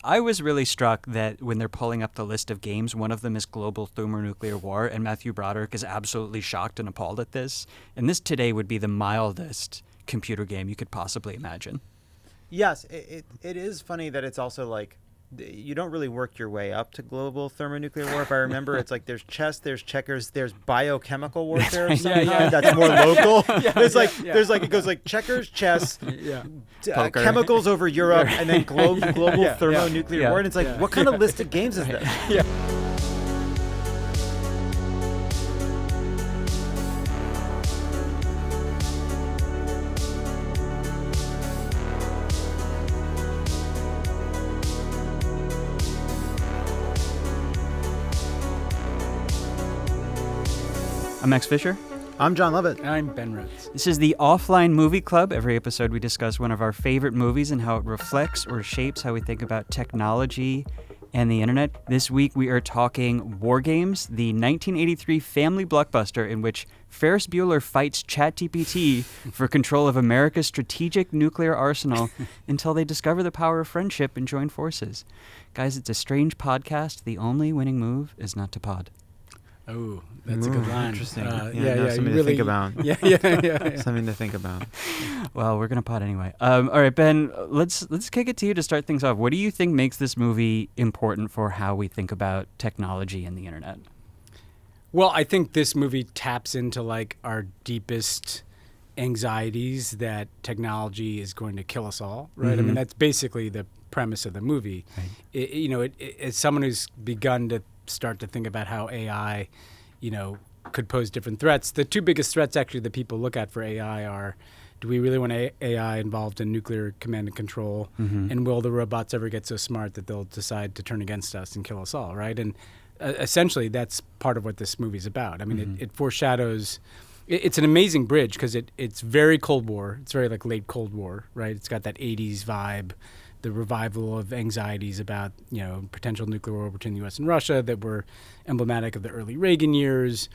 I was really struck that when they're pulling up the list of games, one of them is Global Thermonuclear War, and Matthew Broderick is absolutely shocked and appalled at this. And this today would be the mildest computer game you could possibly imagine. Yes, it is funny that it's also like you don't really work your way up to global thermonuclear war. If I remember, it's like there's chess, there's checkers, there's biochemical warfare of some kind that's more local. There's like it goes like checkers, chess, chemicals over Europe, and then global thermonuclear war. And it's like, what kind of list of games is this? I'm Max Fisher. I'm Jon Lovett. And I'm Ben Rhodes. This is the Offline Movie Club. Every episode we discuss one of our favorite movies and how it reflects or shapes how we think about technology and the internet. This week we are talking WarGames, the 1983 family blockbuster in which Ferris Bueller fights ChatGPT for control of America's strategic nuclear arsenal until they discover the power of friendship and join forces. Guys, it's a strange podcast. The only winning move is not to pod. Oh, that's a good line. Interesting. Something to think about. Yeah. Something to think about. Well, we're going to pod anyway. All right, Ben, let's kick it to you to start things off. What do you think makes this movie important for how we think about technology and the internet? Well, I think this movie taps into like our deepest anxieties that technology is going to kill us all, right? Mm-hmm. I mean, that's basically the premise of the movie. Right. As someone who's begun to start to think about how AI, could pose different threats. The two biggest threats actually that people look at for AI are, do we really want AI involved in nuclear command and control? Mm-hmm. And will the robots ever get so smart that they'll decide to turn against us and kill us all, right? And essentially that's part of what this movie's about. I mean, it foreshadows, it's an amazing bridge because it's very Cold War. It's very like late Cold War, right? It's got that 80s vibe, the revival of anxieties about, potential nuclear war between the U.S. and Russia that were emblematic of the early Reagan years.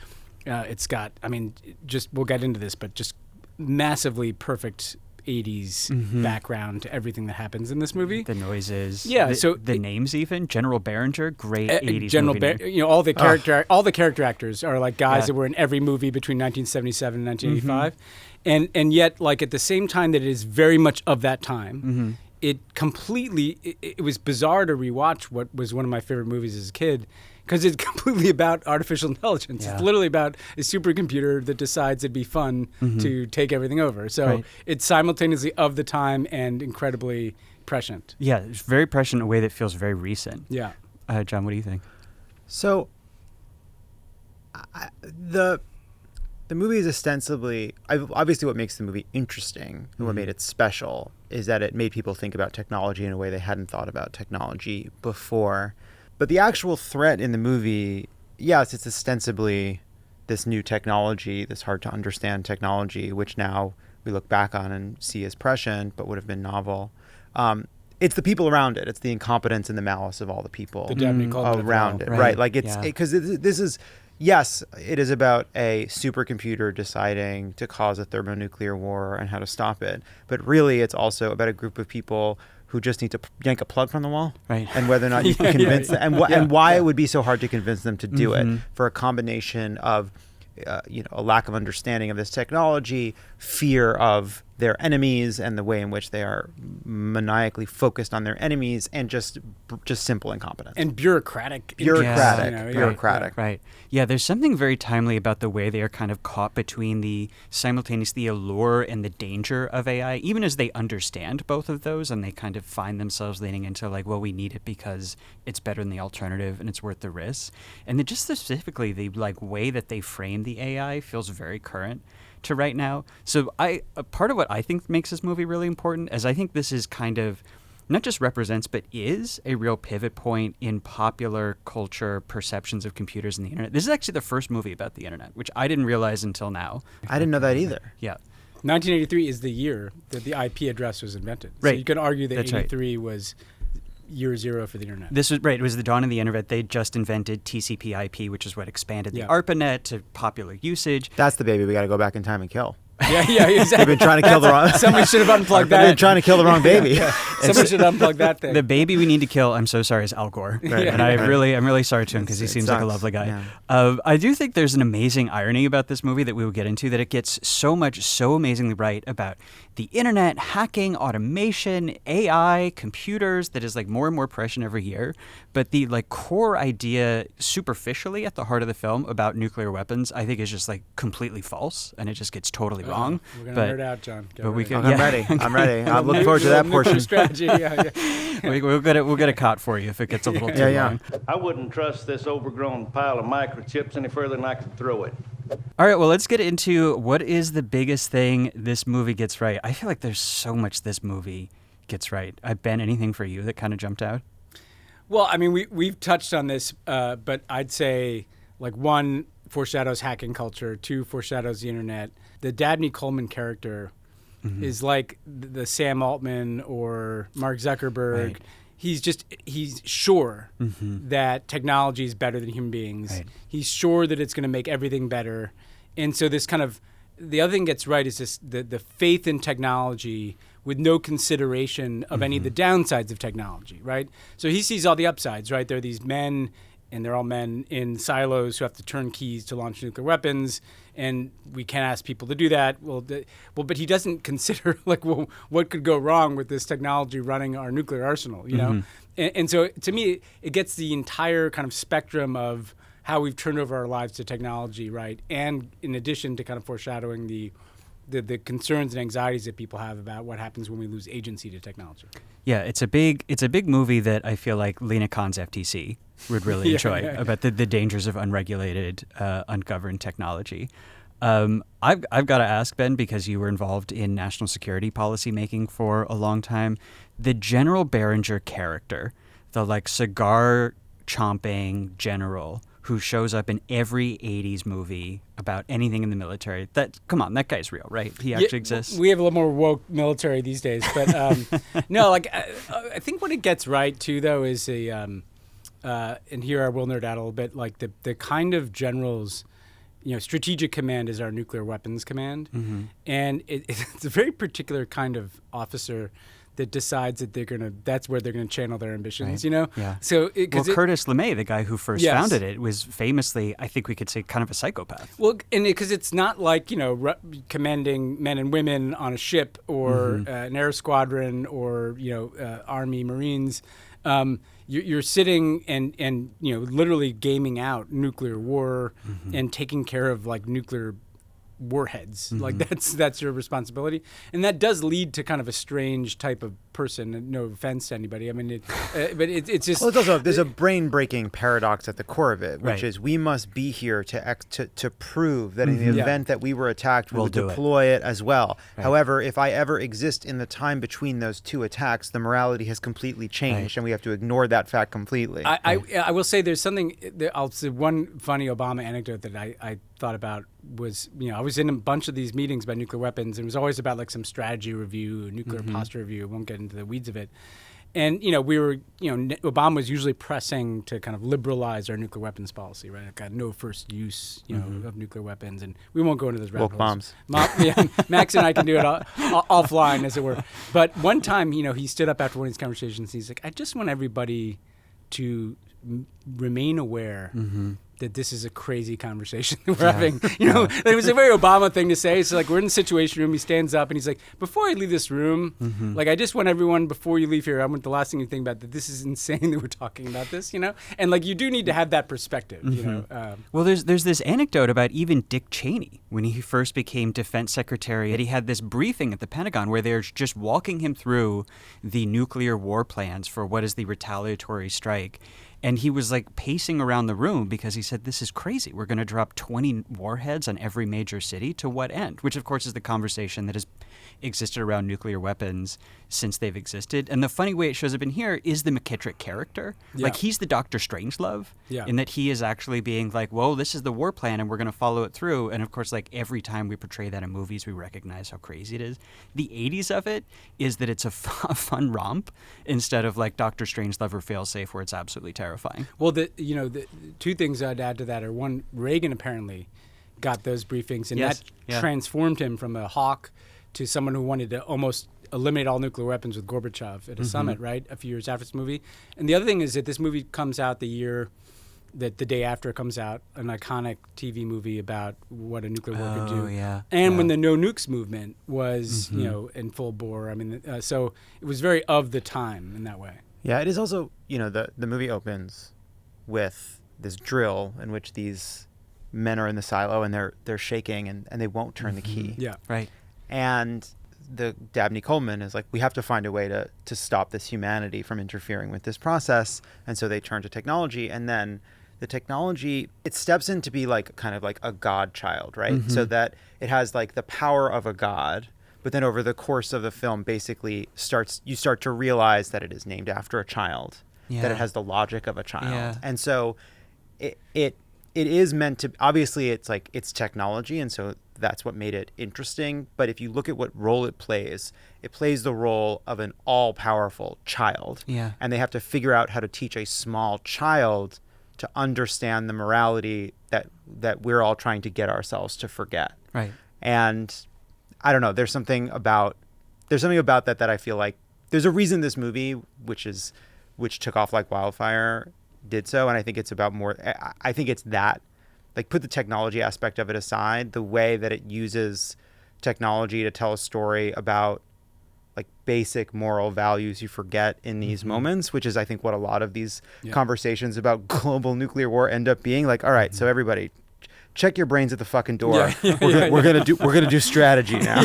It's got, we'll get into this, but just massively perfect 80s background to everything that happens in this movie. The noises. Yeah. The names even. General Behringer, great 80s General movie name. All the character actors are like guys that were in every movie between 1977 and 1985. And yet, like at the same time that it is very much of that time, it was bizarre to rewatch what was one of my favorite movies as a kid because it's completely about artificial intelligence. Yeah. It's literally about a supercomputer that decides it'd be fun to take everything over. So it's simultaneously of the time and incredibly prescient. Yeah, it's very prescient in a way that feels very recent. Yeah. Jon, what do you think? So the movie is ostensibly, obviously what makes the movie interesting and what made it special is that it made people think about technology in a way they hadn't thought about technology before. But the actual threat in the movie, yes, it's ostensibly this new technology, this hard to understand technology, which now we look back on and see as prescient, but would have been novel. It's the people around it. It's the incompetence and the malice of all the people around it. Right. Like because this is, yes, it is about a supercomputer deciding to cause a thermonuclear war and how to stop it. But really, it's also about a group of people who just need to yank a plug from the wall, right? And whether or not you can convince them, and why it would be so hard to convince them to do it for a combination of, a lack of understanding of this technology, fear of their enemies, and the way in which they are maniacally focused on their enemies, and just simple incompetence and bureaucratic. Right. Yeah, there's something very timely about the way they are kind of caught between the simultaneously allure and the danger of AI, even as they understand both of those, and they kind of find themselves leaning into like, well, we need it because it's better than the alternative and it's worth the risk. And then just specifically the like way that they frame the AI feels very current to right now. So a part of what I think makes this movie really important is I think this is kind of not just represents, but is a real pivot point in popular culture perceptions of computers and the internet. This is actually the first movie about the internet, which I didn't realize until now. I didn't know that either. Yeah. 1983 is the year that the IP address was invented. Right. So you could argue that That's 83 was year zero for the internet. This was right. It was the dawn of the internet. They just invented TCP/IP, which is what expanded the ARPANET to popular usage. That's the baby we got to go back in time and kill. Yeah, exactly. They've been trying to kill the wrong. Somebody should have unplugged that. They've been trying to kill the wrong baby. Somebody should unplug that thing. The baby we need to kill, I'm so sorry, is Al Gore. Right. And I'm really sorry to him because he seems like a lovely guy. Yeah. I do think there's an amazing irony about this movie that we will get into, that it gets so amazingly right about the internet, hacking, automation, AI, computers, that is like more and more prescient every year. But the like core idea superficially at the heart of the film about nuclear weapons, I think is just like completely false, and it just gets totally wrong. We're going to nerd out, John. I'm ready. I'm looking forward to that portion. Strategy, yeah. We'll get a cot for you if it gets a little too long. I wouldn't trust this overgrown pile of microchips any further than I could throw it. All right, well, let's get into what is the biggest thing this movie gets right. I feel like there's so much this movie gets right. Ben, anything for you that kind of jumped out? Well, I mean, we've touched on this, but I'd say, like, one, foreshadows hacking culture. Two, foreshadows the internet. The Dabney Coleman character is like the Sam Altman or Mark Zuckerberg. Right. He's sure that technology is better than human beings. Right. He's sure that it's going to make everything better. And so this kind of, the other thing gets right is this the faith in technology with no consideration of any of the downsides of technology, right? So he sees all the upsides, right? There are these men, and they're all men in silos who have to turn keys to launch nuclear weapons, and we can't ask people to do that. But he doesn't consider what could go wrong with this technology running our nuclear arsenal, you know? And so to me, it gets the entire kind of spectrum of how we've turned over our lives to technology, right? And in addition to kind of foreshadowing the concerns and anxieties that people have about what happens when we lose agency to technology. Yeah, it's a big movie that I feel like Lena Khan's FTC would really enjoy about the dangers of unregulated, ungoverned technology. I've got to ask, Ben, because you were involved in national security policy making for a long time, the General Behringer character, the like cigar chomping general who shows up in every 80s movie about anything in the military. Come on, that guy's real, right? He actually exists. We have a little more woke military these days, but no, like I think what it gets right too, though, is and here I will nerd out a little bit, like the kind of generals, you know, Strategic Command is our nuclear weapons command, and it's a very particular kind of officer that decides that that's where they're gonna channel their ambitions, right. You know? Yeah. So Curtis LeMay, the guy who first founded it, was famously, I think we could say, kind of a psychopath. Well, and because it's not like, you know, commanding men and women on a ship or an air squadron or, you know, Army Marines. You're sitting and you know, literally gaming out nuclear war and taking care of like nuclear warheads. Like that's your responsibility, and that does lead to kind of a strange type of person. No offense to anybody. I mean, but it's just. Well, it's also, there's a brain-breaking paradox at the core of it, which is we must be here to prove that in the event that we were attacked, we would deploy it as well. Right. However, if I ever exist in the time between those two attacks, the morality has completely changed, and we have to ignore that fact completely. I will say there's something. I'll say one funny Obama anecdote that I thought about was, you know, I was in a bunch of these meetings about nuclear weapons, and it was always about like some strategy review, nuclear posture review. I won't get into the weeds of it. And, you know, Obama was usually pressing to kind of liberalize our nuclear weapons policy, right? I've got no first use, you know, of nuclear weapons, and we won't go into those rabbit holes. Max and I can do it offline, as it were. But one time, you know, he stood up after one of these conversations, and he's like, I just want everybody to remain aware that this is a crazy conversation that we're having. You know, it was a very Obama thing to say. So like, we're in the Situation Room. He stands up and he's like, before I leave this room, like, I just want everyone, before you leave here, I want the last thing you think about that this is insane that we're talking about this, you know? And like, you do need to have that perspective, you know? Well, there's this anecdote about even Dick Cheney when he first became defense secretary, that he had this briefing at the Pentagon where they're just walking him through the nuclear war plans for what is the retaliatory strike. And he was like pacing around the room because he said, this is crazy. We're going to drop 20 warheads on every major city. To what end? Which, of course, is the conversation that has existed around nuclear weapons since they've existed. And the funny way it shows up in here is the McKittrick character. Yeah. Like, he's the Dr. Strangelove in that he is actually being like, whoa, this is the war plan and we're going to follow it through. And, of course, like every time we portray that in movies, we recognize how crazy it is. The 80s of it is that it's a fun romp instead of like Dr. Strangelove or Failsafe where it's absolutely terrifying. Well, the two things I'd add to that are, one, Reagan apparently got those briefings, and Yes. that transformed him from a hawk to someone who wanted to almost eliminate all nuclear weapons with Gorbachev at a summit, right, a few years after this movie. And the other thing is that this movie comes out the year that the day after it comes out, an iconic TV movie about what a nuclear war could do. And when the no nukes movement was, you know, in full bore. I mean, so it was very of the time in that way. Yeah, it is also, you know, the movie opens with this drill in which these men are in the silo and they're shaking and they won't turn the key. Yeah. Right. And the Dabney Coleman is like, we have to find a way to stop this humanity from interfering with this process. And so they turn to technology, and then the technology, it steps in to be like kind of like a godchild, right? So that it has like the power of a god, but then over the course of the film, basically you start to realize that it is named after a child, that it has the logic of a child. And so it is meant to, obviously it's like, it's technology, and so that's what made it interesting. But if you look at what role it plays the role of an all-powerful child. Yeah. And they have to figure out how to teach a small child to understand the morality that we're all trying to get ourselves to forget. Right. And I don't know, there's something about that I feel like there's a reason this movie, which took off like wildfire, did so. And I think it's about more, I think it's that, like, put the technology aspect of it aside, the way that it uses technology to tell a story about like basic moral values you forget in these moments, which is, I think, what a lot of these conversations about global nuclear war end up being. Like, all right, so everybody, check your brains at the fucking door. We're gonna do strategy now.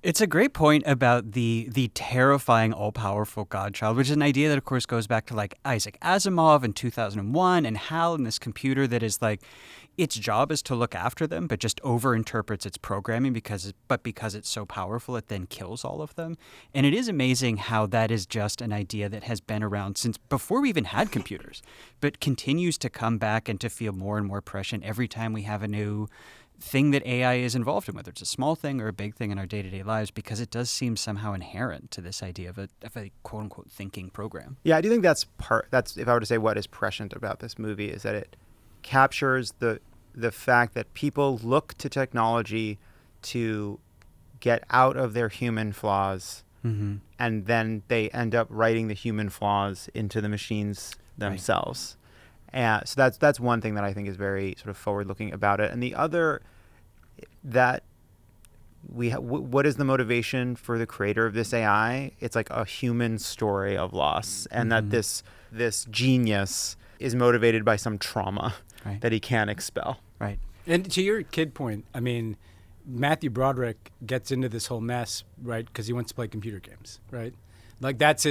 It's a great point about the terrifying all-powerful godchild, which is an idea that, of course, goes back to like Isaac Asimov in 2001 and HAL and this computer that is like, its job is to look after them, but just overinterprets its programming because it's so powerful, it then kills all of them. And it is amazing how that is just an idea that has been around since before we even had computers, but continues to come back and to feel more and more prescient every time we have a new thing that AI is involved in, whether it's a small thing or a big thing in our day-to-day lives, because it does seem somehow inherent to this idea of a quote-unquote thinking program. Yeah, I do think that's if I were to say what is prescient about this movie, is that it captures the fact that people look to technology to get out of their human flaws, and then they end up writing the human flaws into the machines themselves. Right. And so that's one thing that I think is very sort of forward-looking about it. And the other, that what is the motivation for the creator of this AI? It's like a human story of loss, and that this genius is motivated by some trauma that he can't expel. Right. And to your kid point, I mean, Matthew Broderick gets into this whole mess, right, because he wants to play computer games, right? Like that's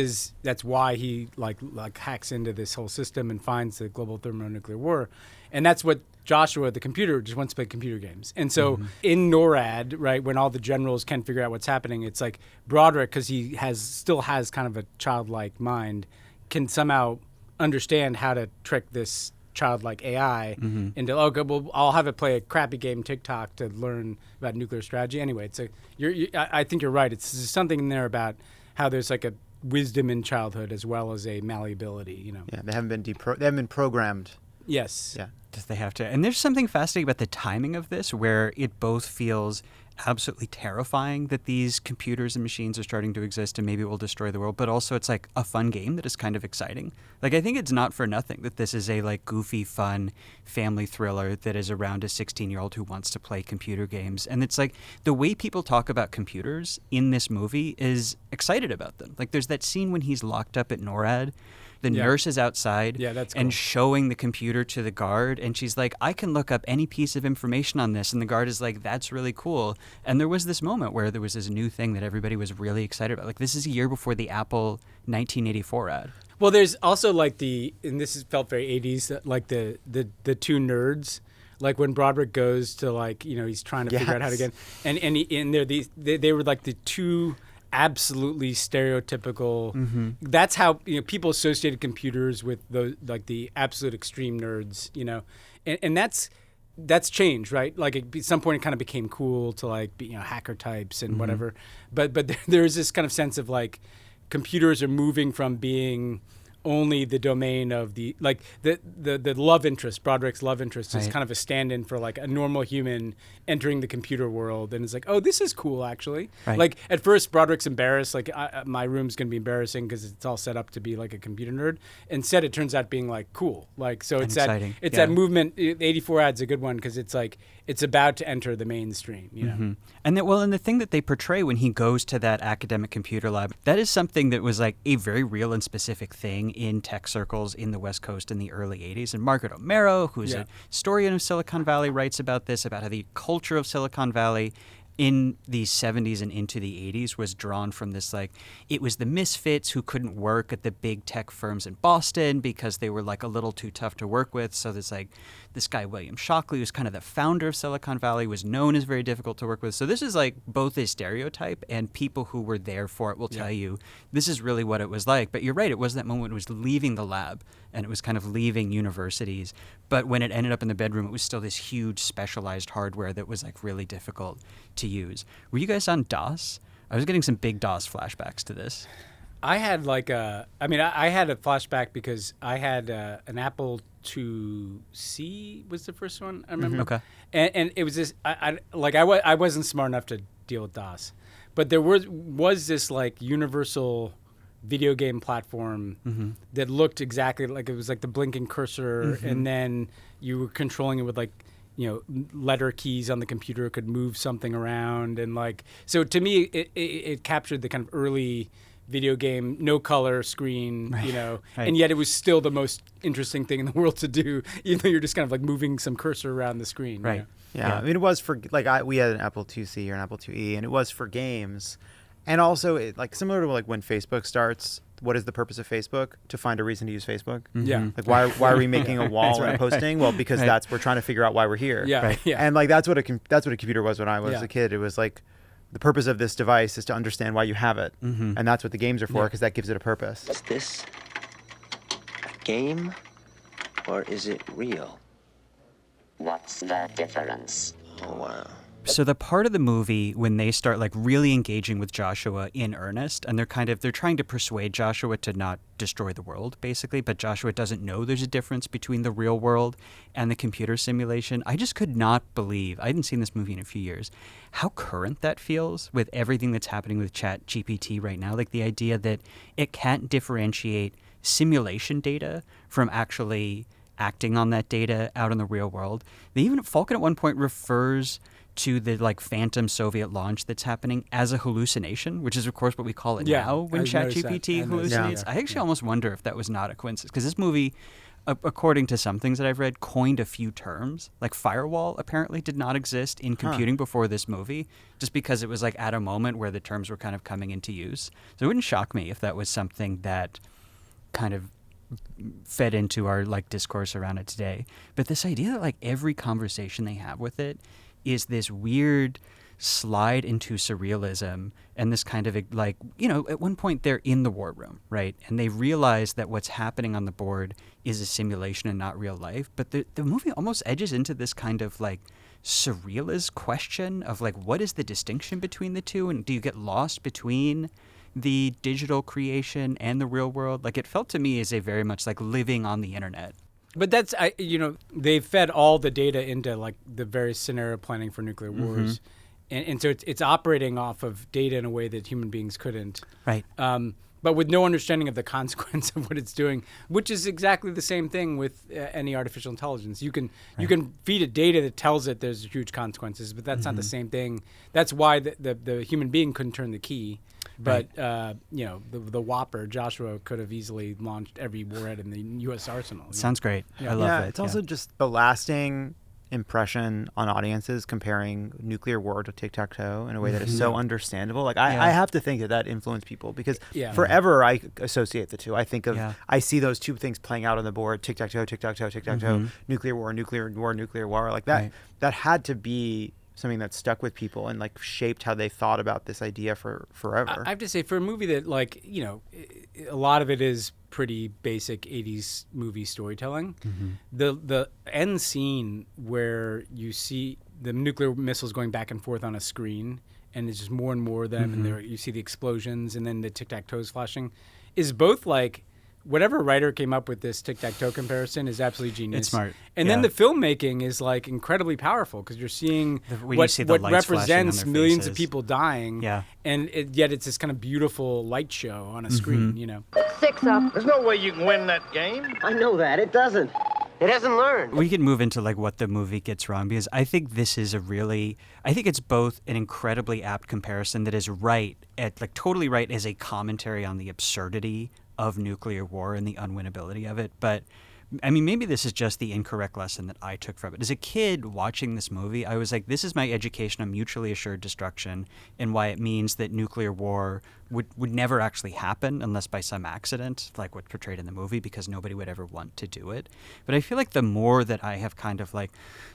why he like hacks into this whole system and finds the global thermonuclear war. And that's what Joshua, the computer, just wants to play computer games. And so in NORAD, right, when all the generals can't figure out what's happening, it's like Broderick, because he still has kind of a childlike mind, can somehow understand how to trick this childlike AI into, okay, well, I'll have it play a crappy game tic-tac to learn about nuclear strategy. Anyway, I think you're right. It's something in there about how there's like a wisdom in childhood as well as a malleability, you know. Yeah, they haven't been programmed. Yes. Yeah. They have to. And there's something fascinating about the timing of this, where it both feels absolutely terrifying that these computers and machines are starting to exist and maybe it will destroy the world, but also it's like a fun game that is kind of exciting. Like, I think it's not for nothing that this is a like goofy, fun family thriller that is around a 16-year-old who wants to play computer games. And it's like the way people talk about computers in this movie is excited about them. Like, there's that scene when he's locked up at NORAD. The nurse is outside that's cool. and showing the computer to the guard. And she's like, I can look up any piece of information on this. And the guard is like, that's really cool. And there was this moment where there was this new thing that everybody was really excited about. Like, this is a year before the Apple 1984 ad. Well, there's also like and this felt very 80s, like the two nerds. Like when Broderick goes to like, you know, he's trying to figure out how to get, and they were like the two absolutely stereotypical. That's how, you know, people associated computers with those, like the absolute extreme nerds, you know, and that's changed, right? Like at some point it kind of became cool to like be, you know, hacker types and whatever, but there's this kind of sense of like computers are moving from being only the domain of the love interest. Broderick's love interest is kind of a stand-in for like a normal human entering the computer world, and it's like, oh, this is cool actually. Like at first Broderick's embarrassed, like my room's gonna be embarrassing because it's all set up to be like a computer nerd. Instead it turns out being like cool, like so it's exciting. That movement. 84 ad's a good one because it's like it's about to enter the mainstream, you know. And the thing that they portray when he goes to that academic computer lab, that is something that was like a very real and specific thing in tech circles in the West Coast in the early 80s. And Margaret Atwood, who's a historian of Silicon Valley, writes about this, about how the culture of Silicon Valley in the 70s and into the 80s was drawn from this, like, it was the misfits who couldn't work at the big tech firms in Boston because they were like a little too tough to work with. So there's like this guy, William Shockley, who's kind of the founder of Silicon Valley, was known as very difficult to work with. So this is like both a stereotype, and people who were there for it will tell you this is really what it was like. But you're right, it was that moment when it was leaving the lab and it was kind of leaving universities. But when it ended up in the bedroom, it was still this huge specialized hardware that was like really difficult to use. Were you guys on DOS? I was getting some big DOS flashbacks to this. I had like I had a flashback because I had an Apple IIc was the first one I remember. Okay. And it was this, I wasn't smart enough to deal with DOS, but there was this like universal video game platform that looked exactly like, it was like the blinking cursor, and then you were controlling it with like, you know, letter keys on the computer could move something around, and like, so to me it captured the kind of early video game, no color screen, you know, and yet it was still the most interesting thing in the world to do, even though you're just kind of like moving some cursor around the screen. Right. You know? Yeah, I mean, it was for, like, we had an Apple IIc or an Apple IIe, and it was for games. And also, it, like, similar to like when Facebook starts, what is the purpose of Facebook? To find a reason to use Facebook. Yeah. Like, why are we making a wall and posting? Well, because we're trying to figure out why we're here. Yeah. And like that's what a computer was when I was a kid. It was like, the purpose of this device is to understand why you have it, and that's what the games are for, because that gives it a purpose. Is this a game, or is it real? What's the difference? Oh, wow. So the part of the movie when they start like really engaging with Joshua in earnest, and they're trying to persuade Joshua to not destroy the world, basically, but Joshua doesn't know there's a difference between the real world and the computer simulation. I just could not believe, I hadn't seen this movie in a few years, how current that feels with everything that's happening with ChatGPT right now. Like the idea that it can't differentiate simulation data from actually acting on that data out in the real world. Falcon at one point refers to the like phantom Soviet launch that's happening as a hallucination, which is of course what we call it now when ChatGPT hallucinates. I actually almost wonder if that was not a coincidence, because this movie, according to some things that I've read, coined a few terms. Like firewall apparently did not exist in computing before this movie, just because it was like at a moment where the terms were kind of coming into use. So it wouldn't shock me if that was something that kind of fed into our like discourse around it today. But this idea that like every conversation they have with it is this weird slide into surrealism, and this kind of like, you know, at one point they're in the war room, right? And they realize that what's happening on the board is a simulation and not real life. But the movie almost edges into this kind of like surrealist question of like, what is the distinction between the two? And do you get lost between the digital creation and the real world? Like, it felt to me as a very much like living on the internet. But that's, you know, they fed all the data into like the various scenario planning for nuclear wars. And so it's operating off of data in a way that human beings couldn't. Right. But with no understanding of the consequence of what it's doing, which is exactly the same thing with any artificial intelligence. You can feed it data that tells it there's huge consequences, but that's not the same thing. That's why the human being couldn't turn the key. But you know, the Whopper, Joshua, could have easily launched every warhead in the U.S. arsenal. Sounds great. I love that. It's also just the lasting impression on audiences comparing nuclear war to tic-tac-toe in a way that is so understandable. Like I have to think that influenced people, because forever I associate the two. I think of I see those two things playing out on the board: tic-tac-toe, tic-tac-toe, tic-tac-toe, nuclear war, nuclear war, nuclear war. Like that. That had to be something that stuck with people and like shaped how they thought about this idea for forever. I have to say, for a movie that, like, you know, a lot of it is pretty basic 80s movie storytelling, the end scene where you see the nuclear missiles going back and forth on a screen, and it's just more and more of them, and you see the explosions and then the tic-tac-toes flashing, is both like whatever writer came up with this tic-tac-toe comparison is absolutely genius. It's smart. And then the filmmaking is like incredibly powerful because you're seeing what represents millions of people dying. Yeah. And yet it's this kind of beautiful light show on a screen, you know. 6 up. There's no way you can win that game. I know that. It doesn't. It hasn't learned. We can move into like what the movie gets wrong, because I think this is I think it's both an incredibly apt comparison that is totally right as a commentary on the absurdity of nuclear war and the unwinnability of it. But I mean, maybe this is just the incorrect lesson that I took from it. As a kid watching this movie, I was like, this is my education on mutually assured destruction and why it means that nuclear war would never actually happen unless by some accident, like what's portrayed in the movie, because nobody would ever want to do it. But I feel like the more that I have kind of like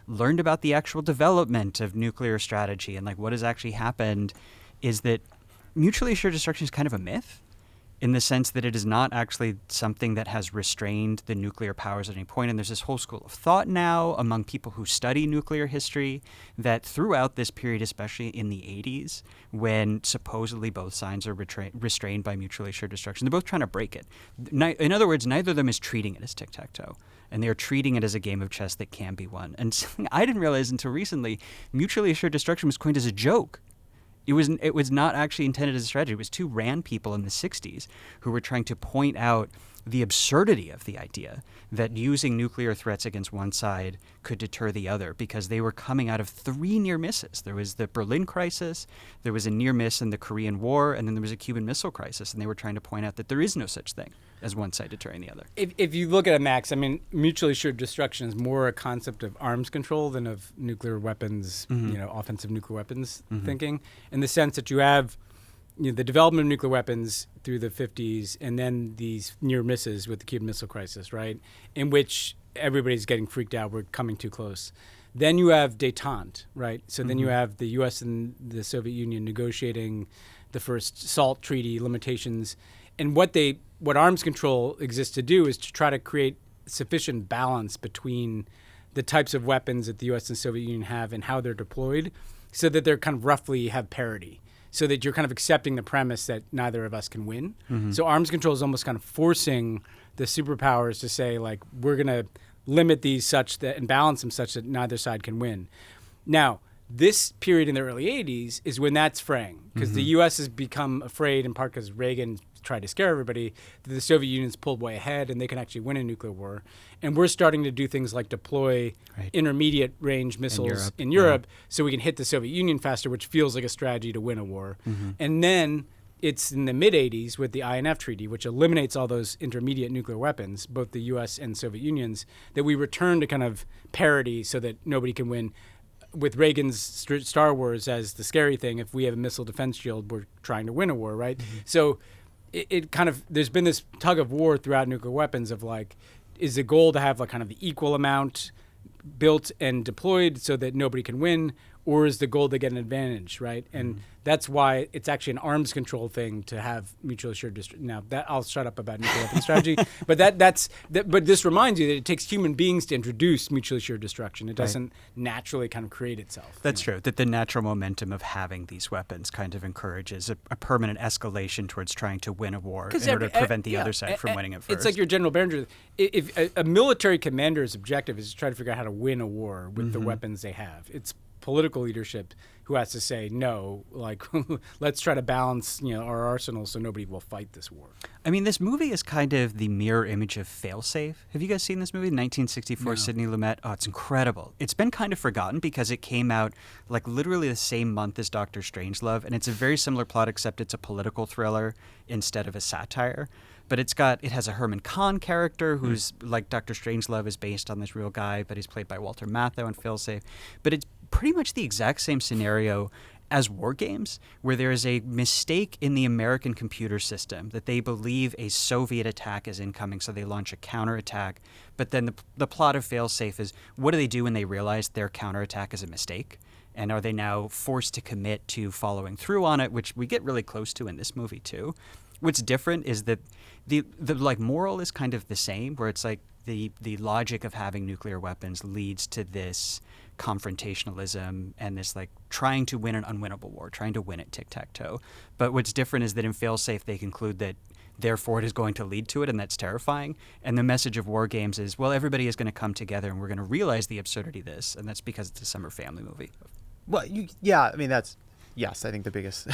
learned about the actual development of nuclear strategy and like what has actually happened is that mutually assured destruction is kind of a myth, in the sense that it is not actually something that has restrained the nuclear powers at any point. And there's this whole school of thought now among people who study nuclear history that throughout this period, especially in the 80s, when supposedly both sides are restrained by mutually assured destruction, they're both trying to break it. In other words, neither of them is treating it as tic-tac-toe. And they are treating it as a game of chess that can be won. And something I didn't realize until recently, mutually assured destruction was coined as a joke. It was not actually intended as a strategy. It was two RAND people in the 60s who were trying to point out the absurdity of the idea that using nuclear threats against one side could deter the other, because they were coming out of 3 near misses. There was the Berlin crisis, there was a near miss in the Korean War, and then there was a Cuban Missile Crisis, and they were trying to point out that there is no such thing as one side deterring the other. If you look at it, Max, I mean, mutually assured destruction is more a concept of arms control than of nuclear weapons, offensive nuclear weapons thinking, in the sense that you have the development of nuclear weapons through the 50s, and then these near misses with the Cuban Missile Crisis, right, in which everybody's getting freaked out, we're coming too close. Then you have détente, right? So then you have the U.S. and the Soviet Union negotiating the first SALT treaty limitations. And what arms control exists to do is to try to create sufficient balance between the types of weapons that the U.S. and Soviet Union have and how they're deployed, so that they're kind of roughly have parity, so that you're kind of accepting the premise that neither of us can win. So arms control is almost kind of forcing the superpowers to say, like, we're going to limit these such that and balance them such that neither side can win. Now, this period in the early 80s is when that's fraying, because the U.S. has become afraid, in part because Reagan tried to scare everybody, that the Soviet Union's pulled way ahead and they can actually win a nuclear war. And we're starting to do things like deploy intermediate range missiles in Europe so we can hit the Soviet Union faster, which feels like a strategy to win a war. And then it's in the mid-'80s with the INF Treaty, which eliminates all those intermediate nuclear weapons, both the U.S. and Soviet Unions, that we return to kind of parity so that nobody can win. With Reagan's Star Wars as the scary thing, if we have a missile defense shield, we're trying to win a war, right? So it kind of, there's been this tug of war throughout nuclear weapons of like, is the goal to have like kind of the equal amount built and deployed so that nobody can win, or is the goal to get an advantage, right? And that's why it's actually an arms control thing to have mutually assured destruction. Now, that I'll shut up about nuclear weapon strategy, but but this reminds you that it takes human beings to introduce mutually assured destruction. It doesn't naturally kind of create itself. That's true, that the natural momentum of having these weapons kind of encourages a permanent escalation towards trying to win a war in order to prevent the other side from winning it first. It's like your General Behringer. If a military commander's objective is to try to figure out how to win a war with the weapons they have, it's political leadership who has to say no, like let's try to balance our arsenal so nobody will fight this war. I mean, this movie is kind of the mirror image of Failsafe. Have you guys seen this movie, 1964, Sidney Lumet? Oh, it's incredible. It's been kind of forgotten because it came out like literally the same month as Dr. Strangelove, and it's a very similar plot except it's a political thriller instead of a satire. But it has a Herman Kahn character who's like Dr. Strangelove is based on this real guy, but he's played by Walter Matthau in Failsafe. But it's pretty much the exact same scenario as WarGames, where there is a mistake in the American computer system that they believe a Soviet attack is incoming, so they launch a counterattack. But then the plot of Failsafe is, what do they do when they realize their counterattack is a mistake? And are they now forced to commit to following through on it, which we get really close to in this movie too. What's different is that the like moral is kind of the same, where it's like the logic of having nuclear weapons leads to this confrontationalism and this like trying to win an unwinnable war, trying to win at tic-tac-toe. But what's different is that in Failsafe they conclude that therefore it is going to lead to it, and that's terrifying. And the message of WarGames is, well, everybody is going to come together, and we're going to realize the absurdity of this, and that's because it's a summer family movie. Well, I mean, I think the biggest...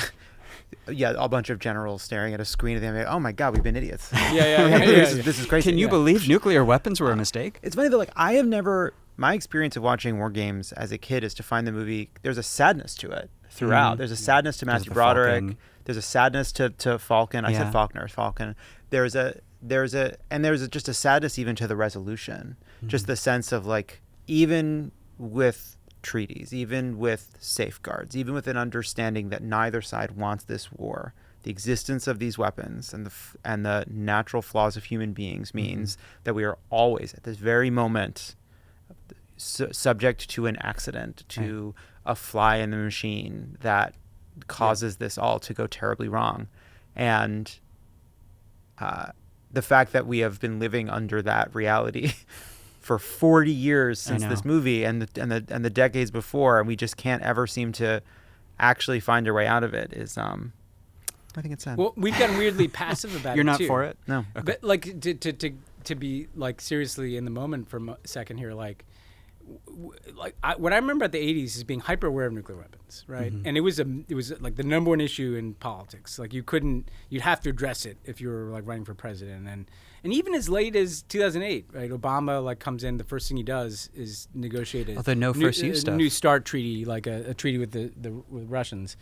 a bunch of generals staring at a screen of them. Oh my God, we've been idiots. This is crazy. Can you believe nuclear weapons were a mistake? It's funny though. I have never. My experience of watching WarGames as a kid is to find the movie. There's a sadness to it throughout. There's a sadness to Matthew Broderick. Falcon. There's a sadness to Falcon. I said Faulkner. Falcon. There's just a sadness even to the resolution. Just the sense of like, even with treaties, even with safeguards, even with an understanding that neither side wants this war, the existence of these weapons and the natural flaws of human beings means that we are always at this very moment subject to an accident, to a fly in the machine that causes this all to go terribly wrong. And the fact that we have been living under that reality for 40 years since this movie and the decades before, and we just can't ever seem to actually find our way out of it is I think it's sad. Well, we've gotten weirdly passive about You're it not too. for it? No. Okay. But like to be like seriously in the moment for a second here, like what I remember at the 80s is being hyper aware of nuclear weapons, right? And it was like the number one issue in politics. Like you'd have to address it if you were like running for president. And even as late as 2008, right? Obama like comes in, the first thing he does is negotiate the no first use stuff. New START treaty, like a treaty with the Russians.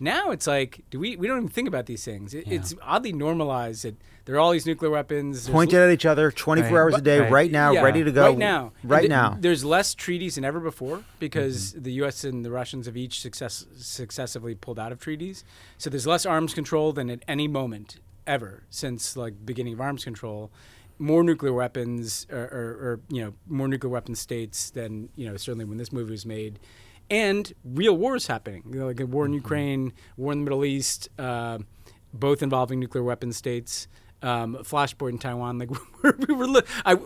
Now it's like, we don't even think about these things. It's oddly normalized that there are all these nuclear weapons. Pointed at each other 24 hours a day, right now, ready to go. Right now. There's less treaties than ever before because the U.S. and the Russians have each successively pulled out of treaties. So there's less arms control than at any moment ever since like beginning of arms control. More nuclear weapons or more nuclear weapon states than, certainly when this movie was made. And real wars happening, like a war in Ukraine, war in the Middle East, both involving nuclear weapon states, flashpoint in Taiwan. Like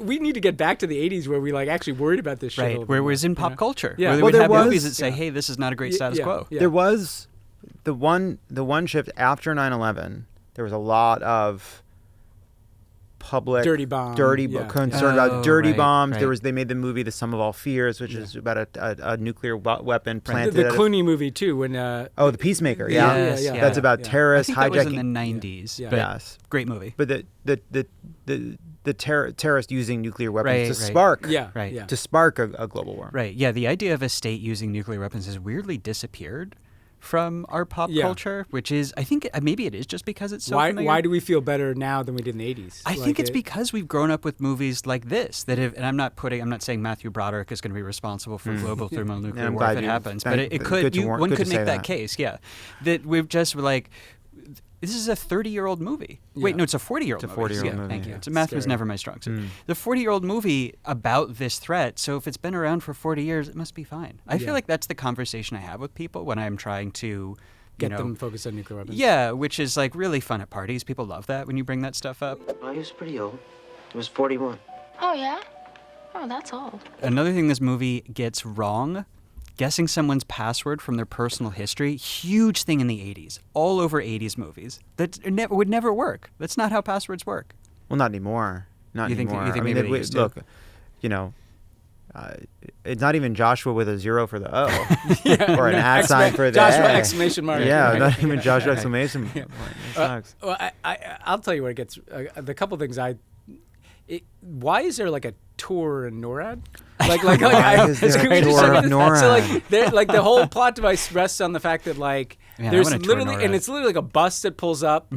we need to get back to the 80s where we like actually worried about this shit. Right, where it was in pop culture. Yeah. Where they would have movies that say, hey, this is not a great status quo. There was the one shift after 9/11. There was a lot of public concern about dirty bombs. Right. They made the movie The Sum of All Fears, which is about a nuclear weapon planted. The Clooney movie too, when The Peacemaker. That's about terrorists hijacking. That was in the 90s. But yes, great movie. But the terrorist using nuclear weapons to spark to spark a global war. Right. Yeah. The idea of a state using nuclear weapons has weirdly disappeared from our pop culture, which is, I think maybe it is just because it's so familiar. Why do we feel better now than we did in the 80s? I think it's because we've grown up with movies like this that have, and I'm not saying Matthew Broderick is going to be responsible for global thermonuclear war if it happens, but it could, one could make that case, that we've just like, this is a 30-year-old movie. Wait, no, it's a 40-year-old movie. It's a 40-year-old movie. Thank you. Math was never my strong suit. The 40-year-old movie about this threat, so if it's been around for 40 years, it must be fine. I feel like that's the conversation I have with people when I'm trying to get them focused on nuclear weapons. Yeah, which is like really fun at parties. People love that when you bring that stuff up. Well, he was pretty old. He was 41. Oh, yeah? Oh, that's old. Another thing this movie gets wrong, guessing someone's password from their personal history, huge thing in the 80s, all over 80s movies. That would never work. That's not how passwords work. Well, not anymore. You think maybe they used to? Look, it's not even Joshua with a 0 for the O, or an @ sign for the Joshua A. exclamation mark. Yeah, not even Joshua exclamation mark. It sucks. Well, I'll tell you what it gets. The couple things why is there like a tour in NORAD? Why is there a tour of NORAD? So like the whole plot device rests on the fact that like there's literally, and it's literally like a bus that pulls up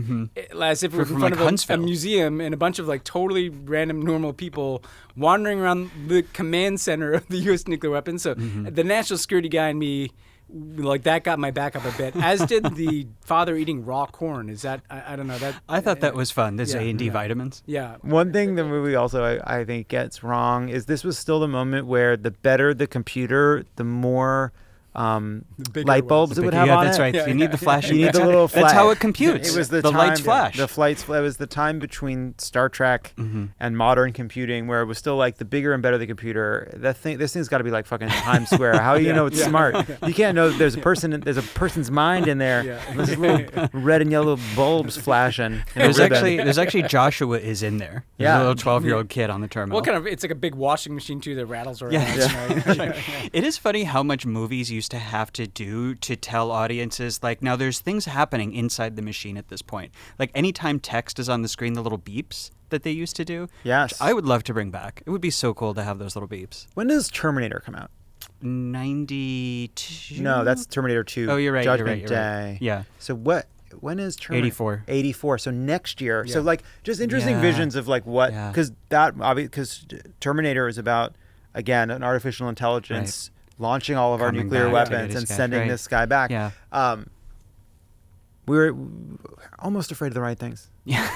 as if it was in front of a museum, and a bunch of like totally random normal people wandering around the command center of the U.S. nuclear weapons. So the national security guy and me, like that got my back up a bit, as did the father eating raw corn. Is that I don't know that. I thought that was fun. There's A&D vitamins. Yeah. One thing the movie also I think gets wrong is this was still the moment where the better the computer, the more light bulbs it would have on that's it. right. You need the flashing. You need the little flash. That's how it computes. It was the lights flash. The flights. It was the time between Star Trek and modern computing, where it was still like the bigger and better the computer. This thing's got to be like fucking Times Square. How do you know it's smart? You can't know there's a person's mind in there. There's little red and yellow bulbs flashing. There's actually Joshua is in there. There's a little 12-year-old kid on the terminal. Well, it's like a big washing machine too that rattles around. It is funny how much movies used to have to do to tell audiences, like, now there's things happening inside the machine at this point. Like, anytime text is on the screen, the little beeps that they used to do. Yes. Which I would love to bring back. It would be so cool to have those little beeps. When does Terminator come out? 92? No, that's Terminator 2. Oh, you're right. Judgment Day. Right. Yeah. So when is Terminator? 84. 84. So next year. Yeah. So like just interesting visions of like what, because Terminator is about, again, an artificial intelligence launching all of our nuclear weapons and sending this guy back. Yeah. We were almost afraid of the right things. Yeah.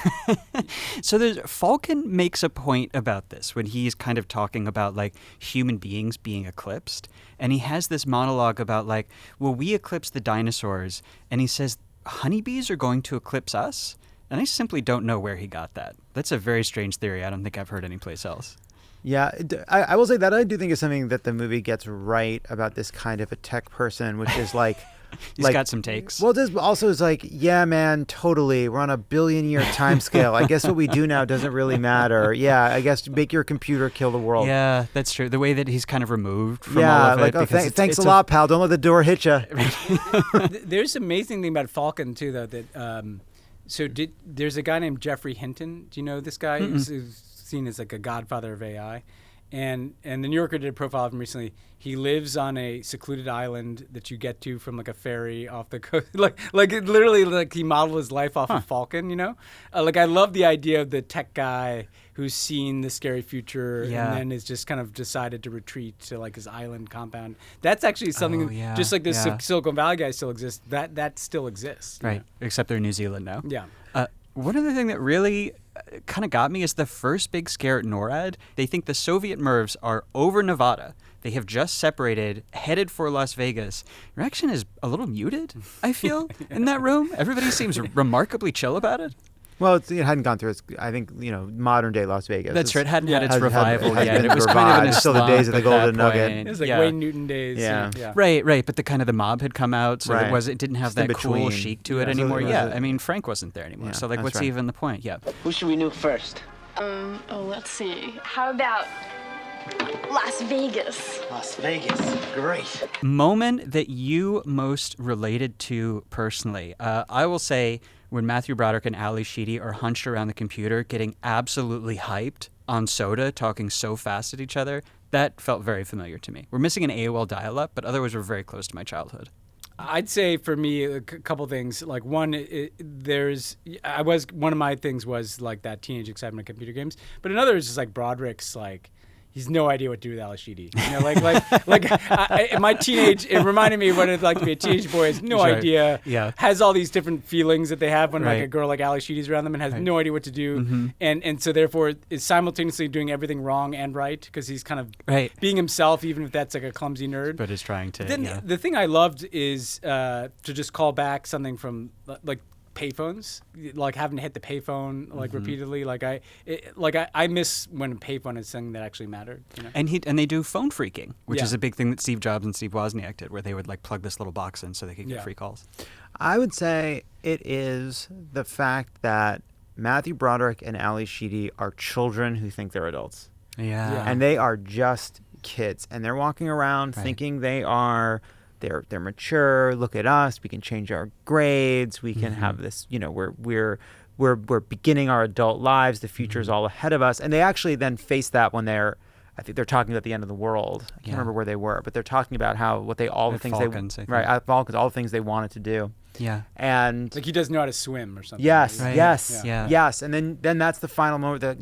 So Falcon makes a point about this when he's kind of talking about like human beings being eclipsed. And he has this monologue about like, well, we eclipsed the dinosaurs. And he says, honeybees are going to eclipse us? And I simply don't know where he got that. That's a very strange theory. I don't think I've heard anyplace else. Yeah, I will say that I do think is something that the movie gets right about this kind of a tech person, which is like... He's got some takes. Well, this also is like, yeah, man, totally. We're on a billion-year time scale. I guess what we do now doesn't really matter. Yeah, I guess make your computer kill the world. Yeah, that's true. The way that he's kind of removed from all of it. Yeah, thanks a lot, pal. Don't let the door hit you. There's an amazing thing about Falcon, too, though, that there's a guy named Jeffrey Hinton. Do you know this guy? Who's seen as like a godfather of AI. And the New Yorker did a profile of him recently. He lives on a secluded island that you get to from like a ferry off the coast. like literally, like he modeled his life off of Falcon. You know, like I love the idea of the tech guy who's seen the scary future and then is just kind of decided to retreat to like his island compound. That's actually something just like this Silicon Valley guy still exists. That still exists. Right, know? Except they're in New Zealand now. Yeah. One other thing that really kind of got me is the first big scare at NORAD. They think the Soviet MIRVs are over Nevada. They have just separated, headed for Las Vegas. Reaction is a little muted, I feel, in that room. Everybody seems remarkably chill about it. Well, it hadn't gone through its, I think, modern day Las Vegas. That's right. It hadn't had its revival yet. It was kind of in a still the days of the Golden Nugget. It was like Wayne Newton days. Yeah. Right. But the mob had come out, so it didn't have Just that cool chic to it anymore. I mean, Frank wasn't there anymore. Yeah, So what's even the point? Yeah. Who should we nuke first? Let's see. How about Las Vegas? Las Vegas. Great. Moment that you most related to personally. I will say when Matthew Broderick and Ali Sheedy are hunched around the computer getting absolutely hyped on soda, talking so fast at each other, that felt very familiar to me. We're missing an AOL dial-up, but otherwise we're very close to my childhood. I'd say for me a couple things. Like one, one of my things was like that teenage excitement of computer games, but another is just like Broderick's like. He's no idea what to do with Ali Sheedy. You know, my teenage, it reminded me of what it'd like to be a teenage boy, has no idea, has all these different feelings that they have when like a girl like Ali Sheedy's around them and has no idea what to do. And so therefore is simultaneously doing everything wrong and right because he's kind of being himself, even if that's like a clumsy nerd. But is trying to, Then the thing I loved is to just call back something from like payphones, like having to hit the payphone like repeatedly. I miss when a payphone is something that actually mattered. You know? And they do phone freaking, which is a big thing that Steve Jobs and Steve Wozniak did, where they would like plug this little box in so they could get free calls. I would say it is the fact that Matthew Broderick and Ali Sheedy are children who think they're adults. Yeah. And they are just kids, and they're walking around thinking they are. They're mature. Look at us. We can change our grades. We can have this. We're beginning our adult lives. The future is all ahead of us. And they actually then face that when I think they're talking about the end of the world. I can't remember where they were, but they're talking about all the things the things they wanted to do. Yeah. And like he doesn't know how to swim or something. Yes. Right? Yes. And then that's the final moment that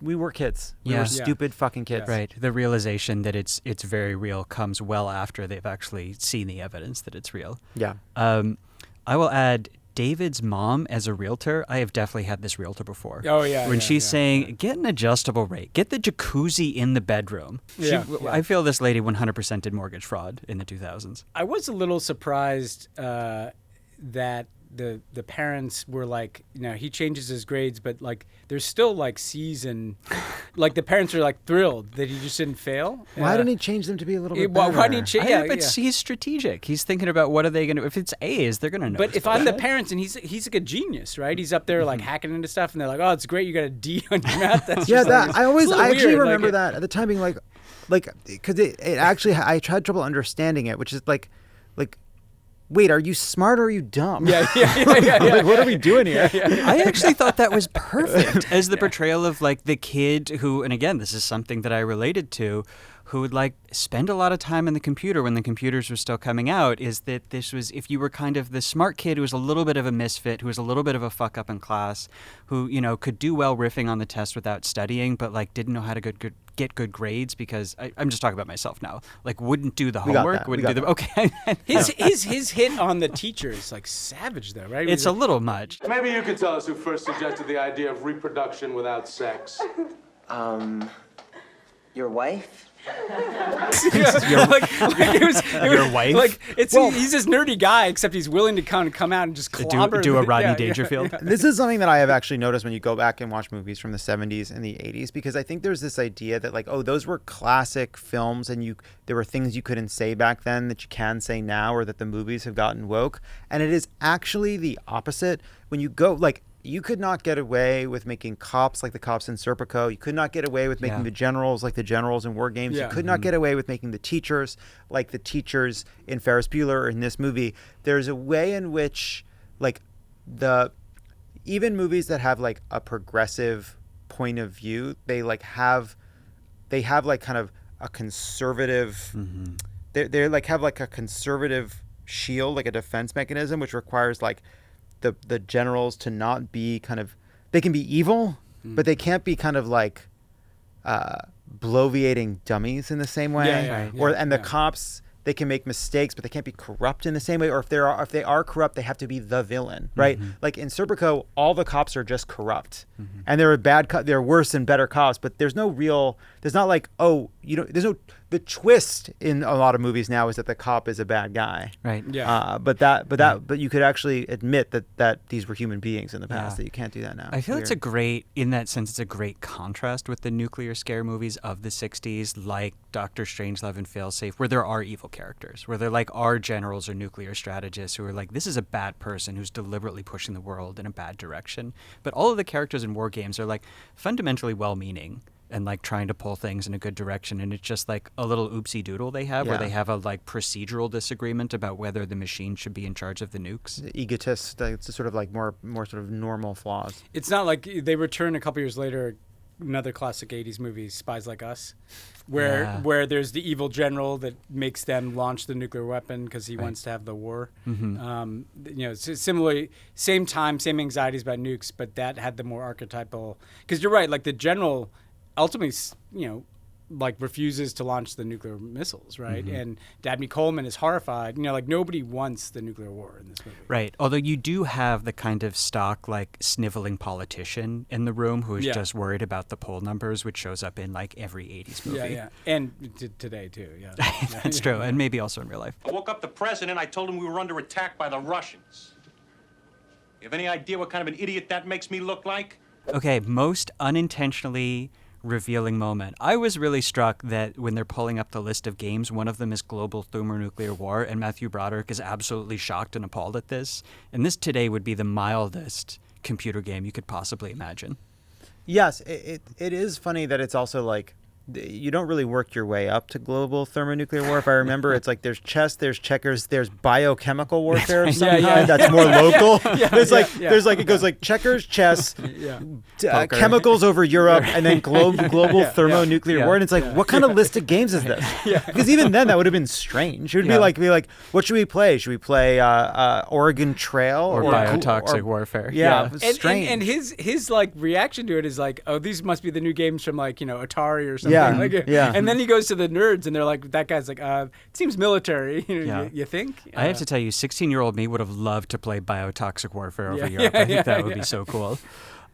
we were kids. We were stupid fucking kids. Right. The realization that it's very real comes well after they've actually seen the evidence that it's real. Yeah. I will add David's mom as a realtor, I have definitely had this realtor before. Oh, yeah. When she's saying, get an adjustable rate, get the jacuzzi in the bedroom. I feel this lady 100% did mortgage fraud in the 2000s. I was a little surprised that the parents were like, he changes his grades, but like there's still like C's and like the parents are like thrilled that he just didn't fail. Why didn't he change them to be a little bit better? Why didn't he change? He's strategic. He's thinking about what are they going to, if it's A's, they're going to know. But if I'm the parents and he's like a genius, right? He's up there like hacking into stuff and they're like, oh, it's great. You got a D on your math. That's I actually remember that at the time being like, because it actually, I had trouble understanding it, which is like, wait, are you smart or are you dumb? Yeah. Like, what are we doing here? I actually thought that was perfect as the portrayal of like the kid who, and again, this is something that I related to, who would like spend a lot of time in the computer when the computers were still coming out, is that this was, if you were kind of the smart kid who was a little bit of a misfit, who was a little bit of a fuck up in class, who, could do well riffing on the test without studying, but like didn't know how to get good grades because I'm just talking about myself now. Like wouldn't do the homework, wouldn't do the okay. His hit on the teacher is like savage though, right? It's a little much. Maybe you could tell us who first suggested the idea of reproduction without sex. Your wife? Your wife? Like he's this nerdy guy, except he's willing to come out and just clobber. Do a Rodney Dangerfield. This is something that I have actually noticed when you go back and watch movies from the 70s and the 80s, because I think there's this idea that like, oh, those were classic films and there were things you couldn't say back then that you can say now, or that the movies have gotten woke. And it is actually the opposite. When you go like, you could not get away with making cops like the cops in Serpico. You could not get away with making the generals like the generals in WarGames. You could not get away with making the teachers like the teachers in Ferris Bueller or in this movie. There's a way in which, like, even movies that have like a progressive point of view, they have like kind of a conservative. They like have like a conservative shield, like a defense mechanism, which requires like the generals to not be kind of, they can be evil, but they can't be kind of like bloviating dummies in the same way. The cops, they can make mistakes, but they can't be corrupt in the same way. Or if they are corrupt, they have to be the villain, right? Like in Serpico, all the cops are just corrupt, and they're worse than better cops. But there's not like, the twist in a lot of movies now is that the cop is a bad guy, right? But you could actually admit that these were human beings in the past. That you can't do that now. I feel it's a great contrast with the nuclear scare movies of the 60s, like Doctor Strangelove and Failsafe, where there are evil characters, where there like are generals or nuclear strategists who are like, this is a bad person who's deliberately pushing the world in a bad direction. But all of the characters in WarGames are like fundamentally well-meaning and like trying to pull things in a good direction, and it's just like a little oopsie doodle they have where they have a like procedural disagreement about whether the machine should be in charge of the nukes. The egotist, it's sort of like more sort of normal flaws. It's not like they return a couple years later, another classic 80s movie, Spies Like Us, where there's the evil general that makes them launch the nuclear weapon because he wants to have the war. Similarly, same time, same anxieties about nukes, but that had the more archetypal, because you're right, like the general ultimately, like refuses to launch the nuclear missiles, right? And Dabney Coleman is horrified. Like nobody wants the nuclear war in this movie. Right. Although you do have the kind of stock, like sniveling politician in the room who is just worried about the poll numbers, which shows up in like every 80s movie. Yeah. And today too. Yeah. That's true. And maybe also in real life. I woke up the president. I told him we were under attack by the Russians. You have any idea what kind of an idiot that makes me look like? Okay. Most unintentionally revealing moment. I was really struck that when they're pulling up the list of games, one of them is Global Thermonuclear War, and Matthew Broderick is absolutely shocked and appalled at this. And this today would be the mildest computer game you could possibly imagine. Yes, it is funny that it's also like, you don't really work your way up to global thermonuclear war. If I remember, it's like there's chess, there's checkers, there's biochemical warfare of some kind that's more local. There's it goes like checkers, chess, chemicals over Europe, and then global thermonuclear war. And it's like, what kind of list of games is this? Because even then, that would have been strange. It would be like, what should we play? Should we play Oregon Trail or biotoxic warfare? Strange. And his like reaction to it is like, oh, these must be the new games from like Atari or something. Yeah, Like, yeah. And then he goes to the nerds, and they're like, that guy's like, it seems military. You think? I have to tell you, 16-year-old me would have loved to play biotoxic warfare over Yeah. Europe. I think that would be so cool.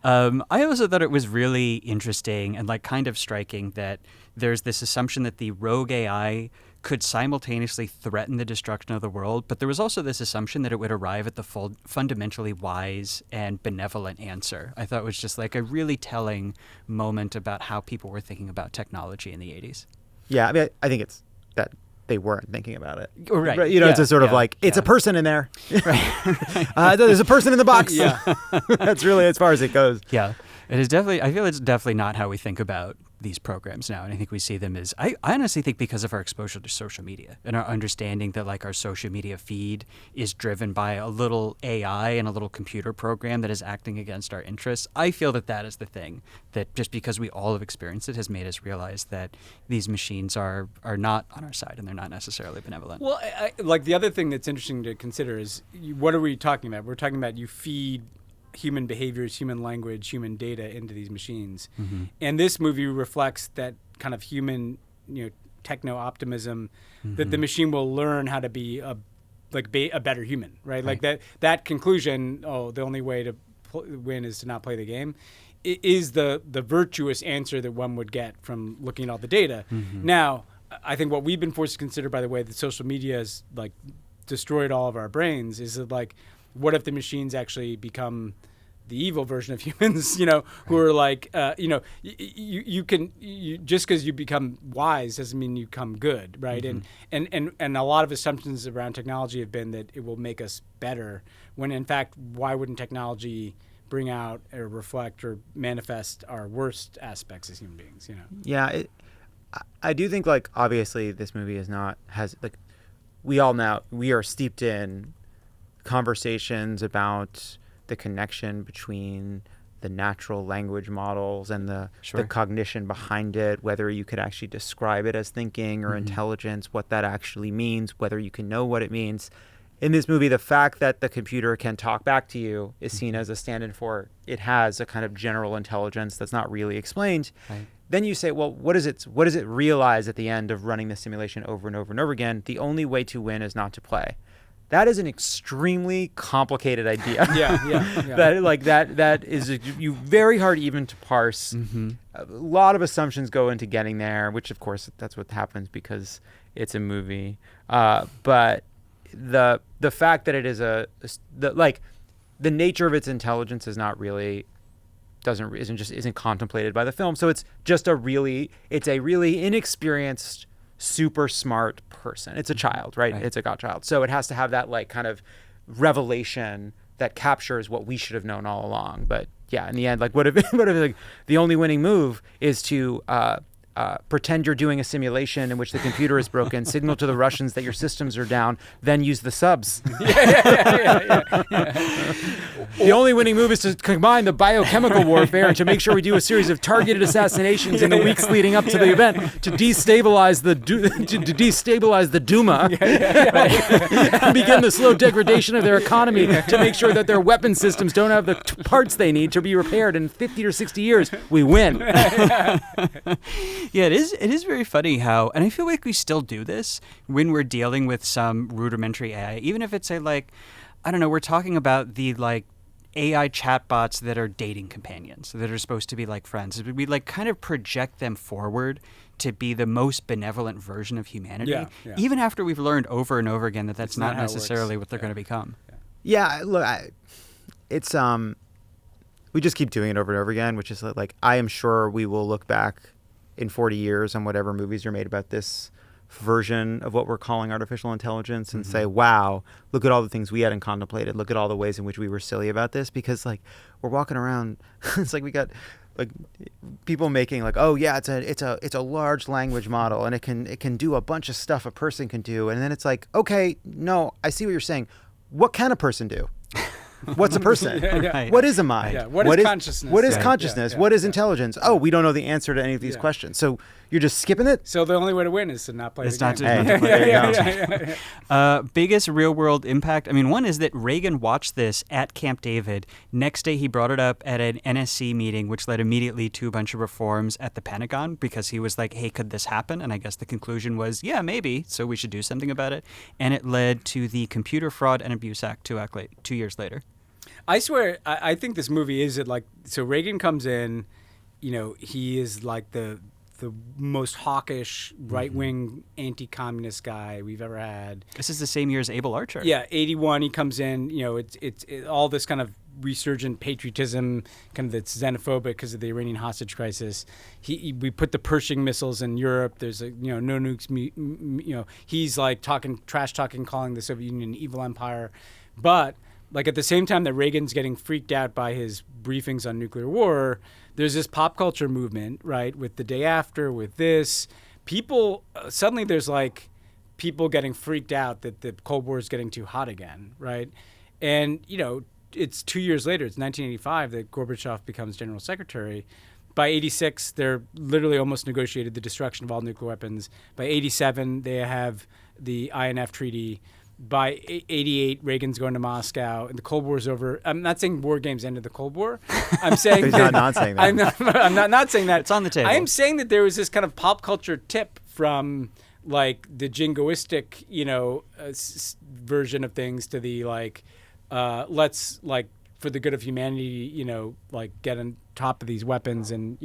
I also thought it was really interesting and like kind of striking that there's this assumption that the rogue AI could simultaneously threaten the destruction of the world, but there was also this assumption that it would arrive at the fundamentally wise and benevolent answer. I thought it was just like a really telling moment about how people were thinking about technology in the 80s. Yeah, I mean, I think it's that they weren't thinking about it. Right. You know, it's a sort of like, it's a person in there. Right. There's a person in the box. Yeah. That's really as far as it goes. Yeah. It is definitely, I feel it's definitely not how we think about these programs now. And I think we see them as, I honestly think because of our exposure to social media and our understanding that like our social media feed is driven by a little AI and a little computer program that is acting against our interests. I feel that that is the thing that just because we all have experienced it has made us realize that these machines are not on our side and they're not necessarily benevolent. Well, like the other thing that's interesting to consider is what are we talking about? We're talking about you feed human behaviors, human language, human data into these machines. Mm-hmm. And this movie reflects that kind of human, techno-optimism that the machine will learn how to be a better human, right? Like that conclusion, the only way to win is to not play the game, is the virtuous answer that one would get from looking at all the data. Mm-hmm. Now, I think what we've been forced to consider by the way that social media has like destroyed all of our brains is that like, what if the machines actually become the evil version of humans, who are like, you just because you become wise doesn't mean you become good, right? Mm-hmm. And a lot of assumptions around technology have been that it will make us better, when in fact, why wouldn't technology bring out or reflect or manifest our worst aspects as human beings, Yeah, I do think like, obviously this movie we all now, we are steeped in conversations about the connection between the natural language models and the cognition behind it, whether you could actually describe it as thinking or intelligence, what that actually means, whether you can know what it means. In this movie, the fact that the computer can talk back to you is seen as a stand-in for it has a kind of general intelligence that's not really explained. Right. Then you say, well, what does it realize at the end of running the simulation over and over and over again? The only way to win is not to play. That is an extremely complicated idea. Yeah. That is very hard even to parse. Mm-hmm. A lot of assumptions go into getting there, which of course that's what happens because it's a movie. But the fact that it is the nature of its intelligence is not really isn't contemplated by the film. So it's a really inexperienced, super smart person. It's a child, right? It's a godchild. So it has to have that like kind of revelation that captures what we should have known all along. But yeah, in the end, like what if like, the only winning move is to pretend you're doing a simulation in which the computer is broken, signal to the Russians that your systems are down, then use the subs. The only winning move is to combine the biochemical warfare and to make sure we do a series of targeted assassinations in the weeks leading up to the event to destabilize the Duma and begin the slow degradation of their economy to make sure that their weapon systems don't have the parts they need to be repaired in 50 or 60 years. We win. Yeah, it is very funny how, and I feel like we still do this when we're dealing with some rudimentary AI, even if it's we're talking about the like AI chatbots that are dating companions, that are supposed to be like friends. We like kind of project them forward to be the most benevolent version of humanity, even after we've learned over and over again that that's not necessarily what they're going to become. Yeah, look, it's we just keep doing it over and over again, which is like I am sure we will look back in 40 years on whatever movies are made about this version of what we're calling artificial intelligence and say, wow, look at all the things we hadn't contemplated. Look at all the ways in which we were silly about this, because like we're walking around. It's like we got like people making like, oh yeah, it's a large language model and it can do a bunch of stuff a person can do. And then it's like, okay, no, I see what you're saying. What can a person do? What's a person? What is a mind? What is consciousness? What is consciousness? What is intelligence? Oh, we don't know the answer to any of these questions. So You're just skipping it? So the only way to win is to not play It's the not game. to There you go. Biggest real world impact. I mean, one is that Reagan watched this at Camp David. Next day, he brought it up at an NSC meeting, which led immediately to a bunch of reforms at the Pentagon because he was like, hey, could this happen? And I guess the conclusion was, yeah, maybe. So we should do something about it. And it led to the Computer Fraud and Abuse Act 2 years later. I swear, I think this movie is it like, so Reagan comes in, you know, he is like the most hawkish, right-wing, anti-communist guy we've ever had. This is the same year as Abel Archer. Yeah, 81, he comes in, you know, it's all this kind of resurgent patriotism, kind of that's xenophobic because of the Iranian hostage crisis. We put the Pershing missiles in Europe. There's no nukes. He's like trash talking, calling the Soviet Union an evil empire. But like at the same time that Reagan's getting freaked out by his briefings on nuclear war, there's this pop culture movement, right? With The Day After, with this, people suddenly there's like people getting freaked out that the Cold War is getting too hot again, right? And you know, it's 2 years later, it's 1985 that Gorbachev becomes general secretary. By 86, they're literally almost negotiated the destruction of all nuclear weapons. By 87, they have the INF treaty. By 88, Reagan's going to Moscow, and the Cold War's over. I'm not saying WarGames ended the Cold War. I'm saying He's not saying that. I'm not saying that. It's on the table. I am saying that there was this kind of pop culture tip from like the jingoistic, version of things to the like, let's like for the good of humanity, like get on top of these weapons and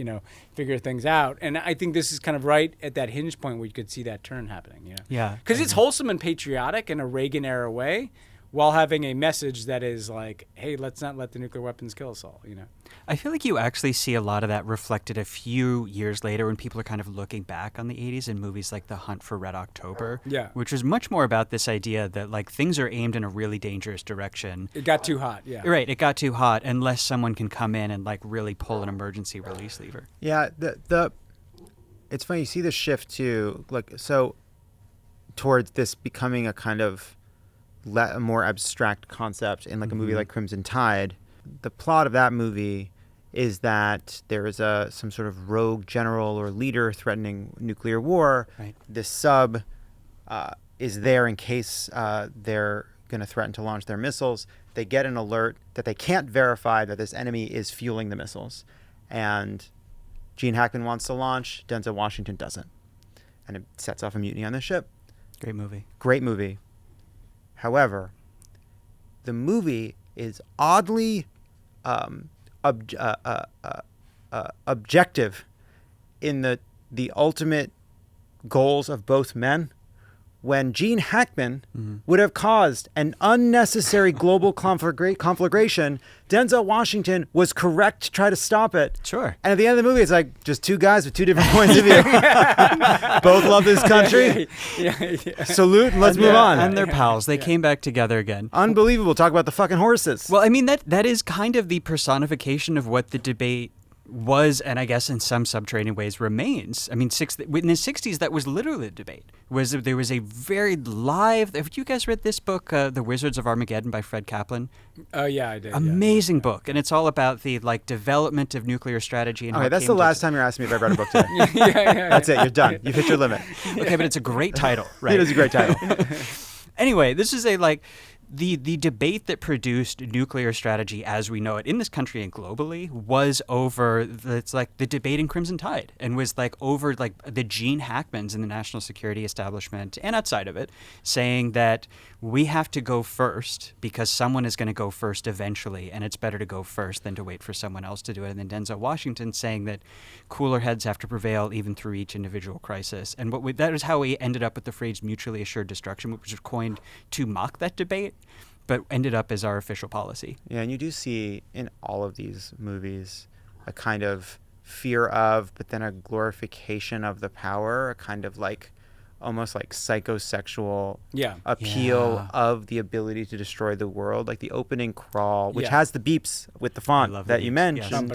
figure things out. And I think this is kind of right at that hinge point where you could see that turn happening. Yeah, because it's wholesome and patriotic in a Reagan era way, while having a message that is like, hey, let's not let the nuclear weapons kill us all. I feel like you actually see a lot of that reflected a few years later when people are kind of looking back on the 80s in movies like The Hunt for Red October, which was much more about this idea that like things are aimed in a really dangerous direction. It got too hot, yeah. Right, it got too hot unless someone can come in and like really pull an emergency release lever. Yeah, it's funny, you see the shift too, towards this becoming a kind of a more abstract concept in like a movie like Crimson Tide. The plot of that movie is that there is some sort of rogue general or leader threatening nuclear war. Right. This sub is there in case they're going to threaten to launch their missiles. They get an alert that they can't verify that this enemy is fueling the missiles. And Gene Hackman wants to launch, Denzel Washington doesn't. And it sets off a mutiny on the ship. Great movie. Great movie. However, the movie is oddly objective in the ultimate goals of both men, when Gene Hackman would have caused an unnecessary global conflagration. Denzel Washington was correct to try to stop it. Sure. And at the end of the movie, it's like just two guys with two different points of view. Both love this country. Yeah. Salute and let's move on. And they're pals. They came back together again. Unbelievable. Talk about the fucking horses. Well, I mean, that is kind of the personification of what the debate was, and I guess in some subterranean ways remains. I mean, in the 60s, that was literally the debate. There was a very live... Have you guys read this book, The Wizards of Armageddon by Fred Kaplan? Oh, yeah, I did. Amazing book. And it's all about the development of nuclear strategy. And okay, that's the last time you're asking me if I've read a book today. That's it. You're done. You've hit your limit. Okay, but it's a great title, right? It is a great title. Anyway, this is the debate that produced nuclear strategy as we know it in this country and globally was over the debate in Crimson Tide, and was over the Gene Hackmans in the national security establishment and outside of it saying that we have to go first because someone is going to go first eventually, and it's better to go first than to wait for someone else to do it. And then Denzel Washington saying that cooler heads have to prevail even through each individual crisis. And that is how we ended up with the phrase mutually assured destruction, which was coined to mock that debate, but ended up as our official policy. Yeah, and you do see in all of these movies a kind of fear of, but then a glorification of the power, a kind of almost psychosexual appeal of the ability to destroy the world. Like the opening crawl, which has the beeps with the font that you mentioned.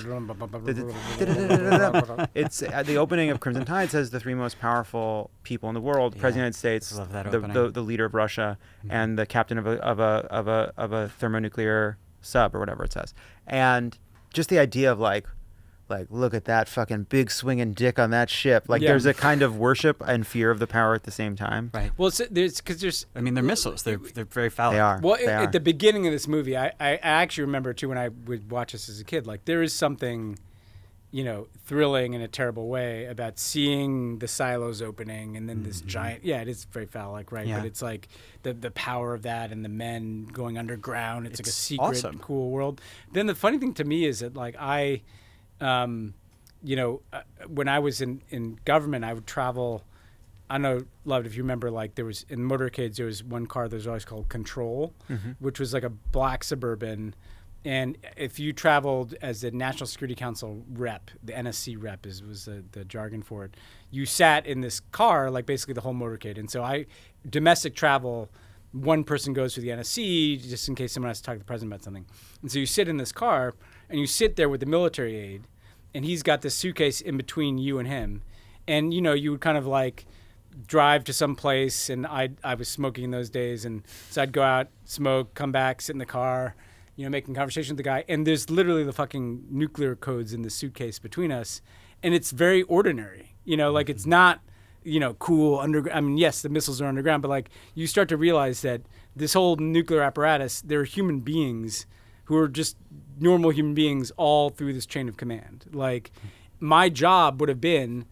It's the opening of Crimson Tide says the three most powerful people in the world: President of the United States, the leader of Russia, and the captain of a thermonuclear sub or whatever it says. And just the idea of like, look at that fucking big swinging dick on that ship. Like, there's a kind of worship and fear of the power at the same time. Right. Well, there's. I mean, they're missiles. They're very phallic. They are. Well, they are. at the beginning of this movie, I actually remember too when I would watch this as a kid. Like, there is something, thrilling in a terrible way about seeing the silos opening and then this giant. Yeah, it is very phallic, right? Yeah. But it's like the power of that and the men going underground. It's like a secret, awesome. cool world. Then the funny thing to me is that like when I was in government, I would travel. I don't know, Lovett, if you remember, like there was in motorcades, there was one car that was always called Control, which was like a black Suburban. And if you traveled as the National Security Council rep, the NSC rep was the jargon for it, you sat in this car, like basically the whole motorcade. And so domestic travel, one person goes to the NSC just in case someone has to talk to the president about something. And so you sit in this car and you sit there with the military aide and he's got this suitcase in between you and him. And, you would kind of like drive to some place and I was smoking in those days. And so I'd go out, smoke, come back, sit in the car, making conversation with the guy. And there's literally the fucking nuclear codes in the suitcase between us. And it's very ordinary, like it's not, cool underground. I mean, yes, the missiles are underground, but like you start to realize that this whole nuclear apparatus, there are human beings who are just normal human beings all through this chain of command. Like my job would have been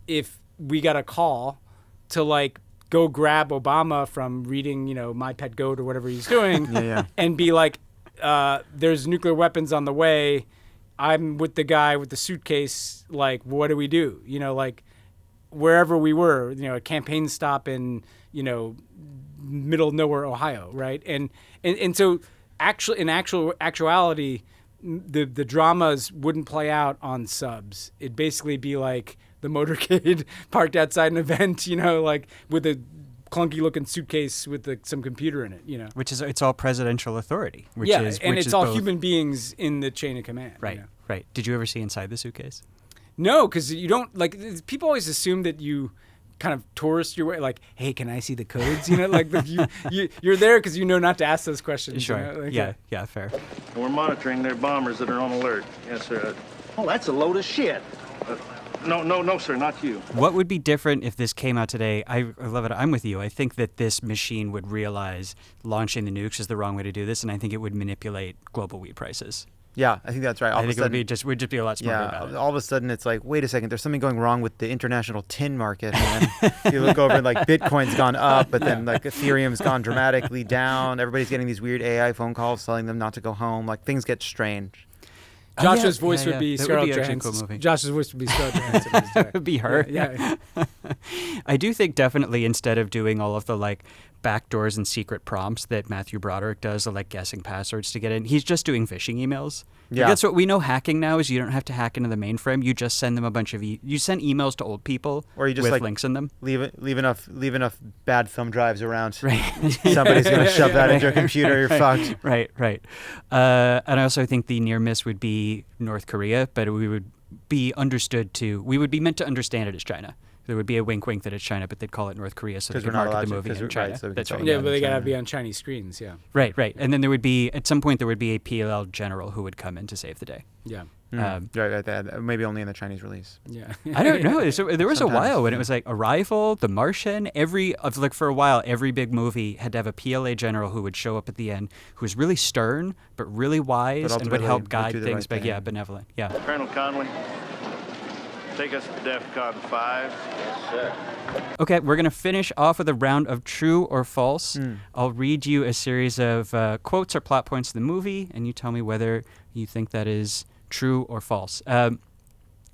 if we got a call to like go grab Obama from reading, My Pet Goat or whatever he's doing and be like, there's nuclear weapons on the way. I'm with the guy with the suitcase. Like, what do we do? Like wherever we were, a campaign stop in, middle of nowhere, Ohio. Right. And so in actuality, the dramas wouldn't play out on subs. It'd basically be like the motorcade parked outside an event, like with a clunky looking suitcase with some computer in it, Which is, it's all presidential authority. And it's all human beings in the chain of command. Right, right. Did you ever see inside the suitcase? No, because you don't, like, people always assume that you kind of tourist your way, like, hey, can I see the codes? Like you're there because not to ask those questions. Sure. Like, yeah, fair. We're monitoring their bombers that are on alert. Yes, sir. Oh, that's a load of shit. No, sir, not you. What would be different if this came out today? I love it. I'm with you. I think that this machine would realize launching the nukes is the wrong way to do this, and I think it would manipulate global wheat prices. Yeah, I think that's right. I think it would just be a lot smarter about it. All of a sudden it's like, wait a second, there's something going wrong with the international tin market. And then you look over and like Bitcoin's gone up, but then like Ethereum's gone dramatically down. Everybody's getting these weird AI phone calls telling them not to go home. Like things get strange. Josh's voice would be Scarlett Johansson. Cool Josh's voice would be Scarlett Johansson. That would be her. Yeah. I do think definitely instead of doing all of the like backdoors and secret prompts that Matthew Broderick does, of like guessing passwords to get in, he's just doing phishing emails. Yeah. That's what we know hacking now is you don't have to hack into the mainframe. You just send them a bunch of you send emails to old people or you just with like links in them. Leave enough bad thumb drives around. Right. Somebody's going to shove that into your computer. You're fucked. Right. And I also think the near miss would be North Korea, but we would be meant to understand it as China. There would be a wink that it's China, but they'd call it North Korea so they could market the movie in China. Right, so that's right. Yeah, but they got to be on Chinese screens, yeah. Right. And then there would be, at some point, there would be a PLL general who would come in to save the day. Yeah. Right. Maybe only in the Chinese release. Yeah. I don't know. There was a while when it was like Arrival, The Martian, for a while, every big movie had to have a PLA general who would show up at the end, who was really stern, but really wise and would help guide things, but benevolent. Yeah. Colonel Conley, take us to DEFCON 5. Yes, sir. Okay, we're going to finish off with a round of true or false. I'll read you a series of quotes or plot points of the movie, and you tell me whether you think that is true or false. All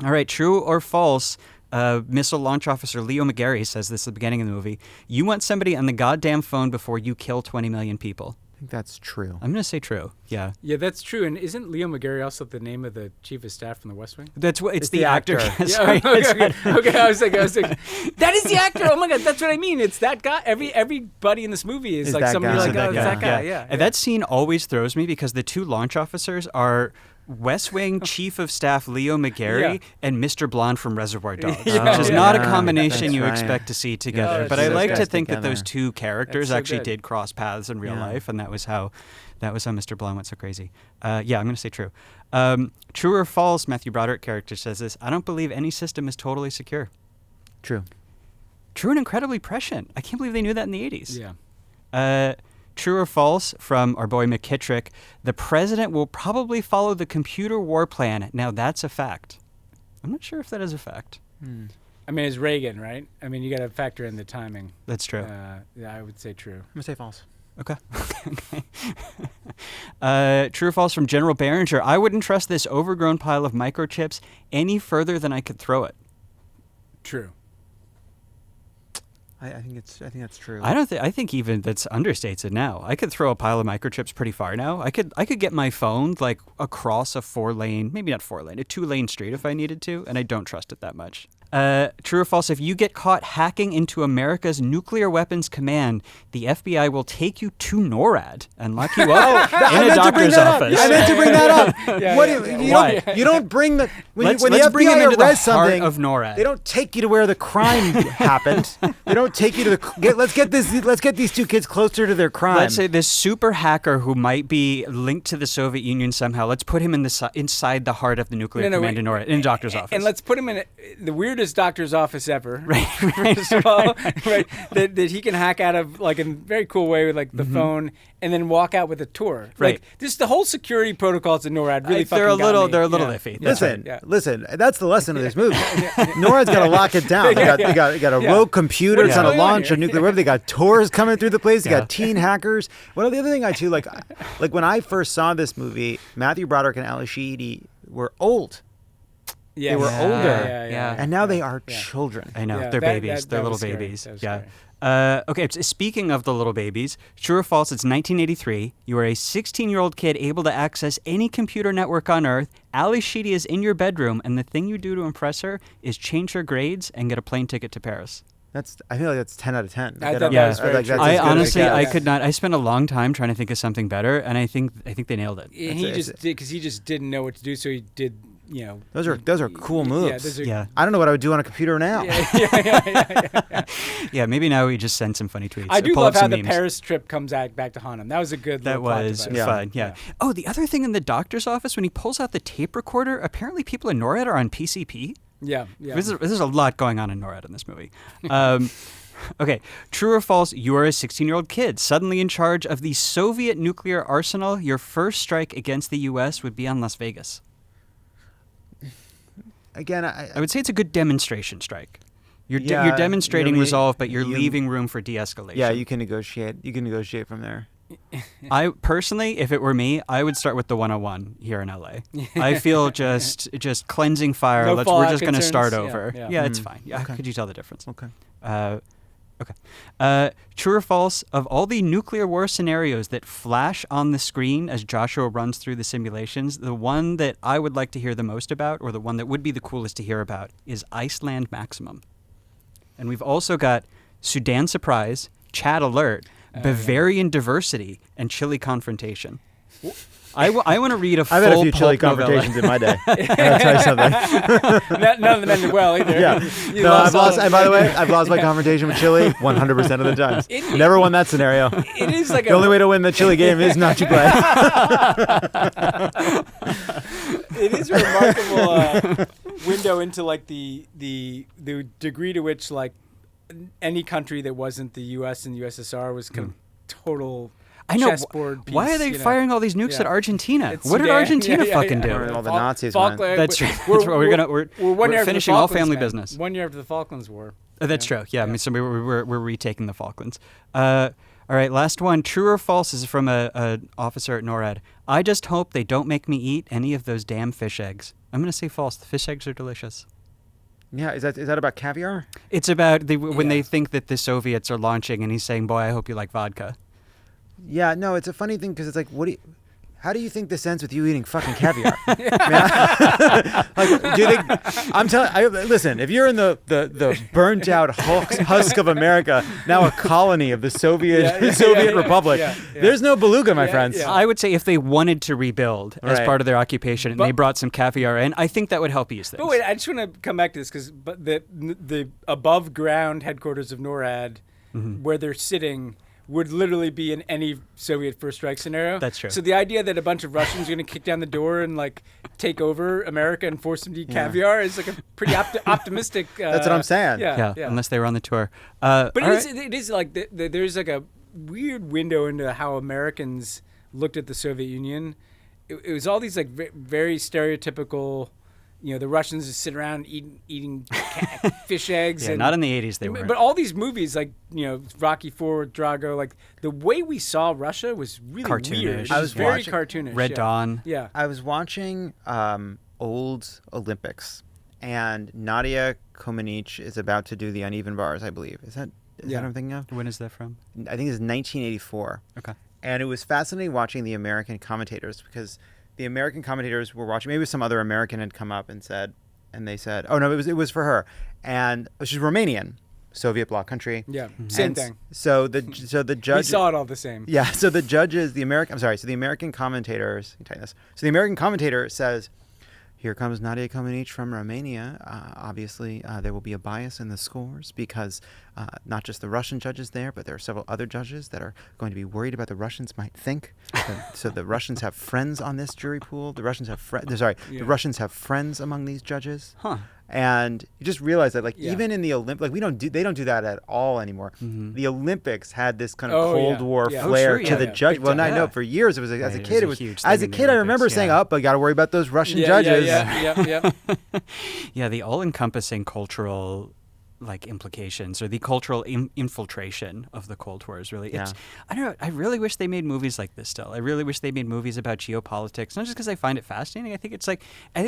right, true or false. Missile launch officer Leo McGarry says this at the beginning of the movie. You want somebody on the goddamn phone before you kill 20 million people. I think that's true. I'm going to say true. Yeah. Yeah, that's true. And isn't Leo McGarry also the name of the chief of staff from The West Wing? That's what it's the actor. Yeah, right. Okay. I was like, that is the actor. Oh my God, that's what I mean. It's that guy. Everybody in this movie is like somebody like, oh, it's that guy. Yeah. And that scene always throws me because the two launch officers are West Wing Chief of Staff Leo McGarry and Mr. Blonde from Reservoir Dogs, Yeah. which is not a combination That's you right. expect to see together. No, but I it's like those to guys think that those together. two characters That's so actually good. did cross paths in real Yeah. life, and that was how Mr. Blonde went so crazy. I'm going to say true. True or false? Matthew Broderick character says this. I don't believe any system is totally secure. True. True and incredibly prescient. I can't believe they knew that in the 80s. Yeah. True or false from our boy McKittrick, the president will probably follow the computer war plan. Now that's a fact. I'm not sure if that is a fact. I mean, it's Reagan, right? I mean, you got to factor in the timing. That's true. Yeah, I would say true. I'm gonna say false. Okay. True or false from General Behringer, I wouldn't trust this overgrown pile of microchips any further than I could throw it. True. I think that's true. I think even that's understates it now. I could throw a pile of microchips pretty far now. I could get my phone like across a 4-lane, maybe not 4-lane, a 2-lane street if I needed to, and I don't trust it that much. True or false, if you get caught hacking into America's nuclear weapons command, the FBI will take you to NORAD and lock you up in a doctor's office. I meant to bring that up. Why? You don't bring the when Let's the bring him FBI into the arrests heart something of NORAD. They don't take you to where the crime happened. They don't take you to the. Let's get these two kids closer to their crime. Let's say this super hacker who might be linked to the Soviet Union somehow. Let's put him inside the heart of the nuclear command in NORAD, in a doctor's office. And let's put him in the weirdest doctor's office ever. Right. First of all, right? That he can hack out of like in a very cool way with like the phone, and then walk out with a tour. Right. Like this, the whole security protocols in NORAD really they're a fucking little got me. iffy. Listen. That's the lesson of this movie. NORAD's got to lock it down. They got a rogue computer that's going to launch a nuclear weapon. They got tours coming through the place. They got teen hackers. Well, the other thing like when I first saw this movie, Matthew Broderick and Ali Sheedy were old. Yeah, they were older, and now they are Yeah. children. I know. Yeah, They're babies. They're little was scary. babies. That was Yeah. scary. Okay, speaking of the little babies, true or false, it's 1983. You are a 16-year-old kid able to access any computer network on Earth. Ali Sheedy is in your bedroom, and the thing you do to impress her is change her grades and get a plane ticket to Paris. I feel like that's 10 out of 10. I thought that was very true. I as good honestly, as it I gets. could not. I spent a long time trying to think of something better, and I think they nailed it. And he just did because he just didn't know what to do, so he did. You know, Those are cool moves. Yeah, I don't know what I would do on a computer now. Yeah, maybe now we just send some funny tweets. I do pull love up how some the memes. Paris trip comes back to haunt him. That was a good. That little plot was device. fun. Yeah. Oh, the other thing in the doctor's office when he pulls out the tape recorder, apparently people in NORAD are on PCP. Yeah. There's a lot going on in NORAD in this movie. Okay, true or false, you are a 16-year-old kid suddenly in charge of the Soviet nuclear arsenal. Your first strike against the U.S. would be on Las Vegas. Again, I would say it's a good demonstration strike. You're Yeah, demonstrating you're resolve, but you're leaving room for de-escalation. Yeah, you can negotiate. You can negotiate from there. I personally, if it were me, I would start with the 101 here in LA. I feel just cleansing fire. No We're fallout just going to start concerns. over. Yeah. Yeah, it's fine. Yeah, Okay. could you tell the difference? Okay. Okay. True or false, of all the nuclear war scenarios that flash on the screen as Joshua runs through the simulations, the one that I would like to hear the most about, or the one that would be the coolest to hear about, is Iceland Maximum. And we've also got Sudan Surprise, Chad Alert, Bavarian Diversity, and Chile Confrontation. I want to read a full I've had a few chilly pulp novella. confrontations in my day. I'll tell you something. None of them ended well either. Yeah. You No, lost all of and by the way, I've lost my confrontation with Chile 100% of the times. Never won that scenario. It is like The only way to win the Chile game is not to play. It is a remarkable window into like the degree to which like any country that wasn't the U.S. and the USSR was kind of total. I know. Chessboard piece, Why are they firing all these nukes at Argentina? It's what did Sudan. Argentina fucking do? All the Nazis went. That's right. We're finishing all family business. 1 year after the Falklands War. That's true. Yeah, I mean, so we're retaking the Falklands. All right, last one. True or false is from a officer at NORAD. I just hope they don't make me eat any of those damn fish eggs. I'm going to say false. The fish eggs are delicious. Yeah, is that about caviar? It's about when they think that the Soviets are launching, and he's saying, "Boy, I hope you like vodka." Yeah, no, it's a funny thing because it's like, how do you think this ends with you eating fucking caviar? Like, do you think? Listen. If you're in the burnt out husk of America, now a colony of the Soviet Republic, there's no beluga, my friends. Yeah. I would say if they wanted to rebuild as part of their occupation and they brought some caviar in, I think that would help ease things. But wait, I just want to come back to this because the above ground headquarters of NORAD, where they're sitting, would literally be in any Soviet first strike scenario. That's true. So the idea that a bunch of Russians are going to kick down the door and like take over America and force them to eat caviar is like a pretty optimistic. That's what I'm saying. Yeah. Unless they were on the tour. But it is like there's like a weird window into how Americans looked at the Soviet Union. It was all these like very stereotypical. You know, the Russians just sit around eating fish eggs. Yeah, not in the 80s they were. But all these movies, like, you know, Rocky IV, Drago, like, the way we saw Russia was really cartoonish. Weird. It was very cartoonish. Red Dawn. Yeah. I was watching old Olympics, and Nadia Comaneci is about to do the uneven bars, I believe. Is that what I'm thinking of? When is that from? I think it's 1984. Okay. And it was fascinating watching the American commentators because the American commentators were watching. Maybe some other American had come up and they said, "Oh no, it was for her," and she's Romanian, Soviet bloc country. Yeah, same thing. So the judge. We saw it all the same. Yeah. So the judges, the American commentators. Let me tighten this. So the American commentator says, "Here comes Nadia Comaneci from Romania. Obviously, there will be a bias in the scores because not just the Russian judges there, but there are several other judges that are going to be worried about the Russians might think. So the Russians have friends on this jury pool. The Russians have the Russians have friends among these judges. Huh. And you just realize that, even in the Olympics, they don't do that at all anymore. Mm-hmm. The Olympics had this kind of Cold War flair to the judge. Well, I know for years it was as a kid. I remember saying, "Oh, I got to worry about those Russian judges." Yeah. Yeah, the all-encompassing cultural implications or the cultural infiltration of the Cold War is really. I don't know. I really wish they made movies like this still. I really wish they made movies about geopolitics, not just because I find it fascinating. I think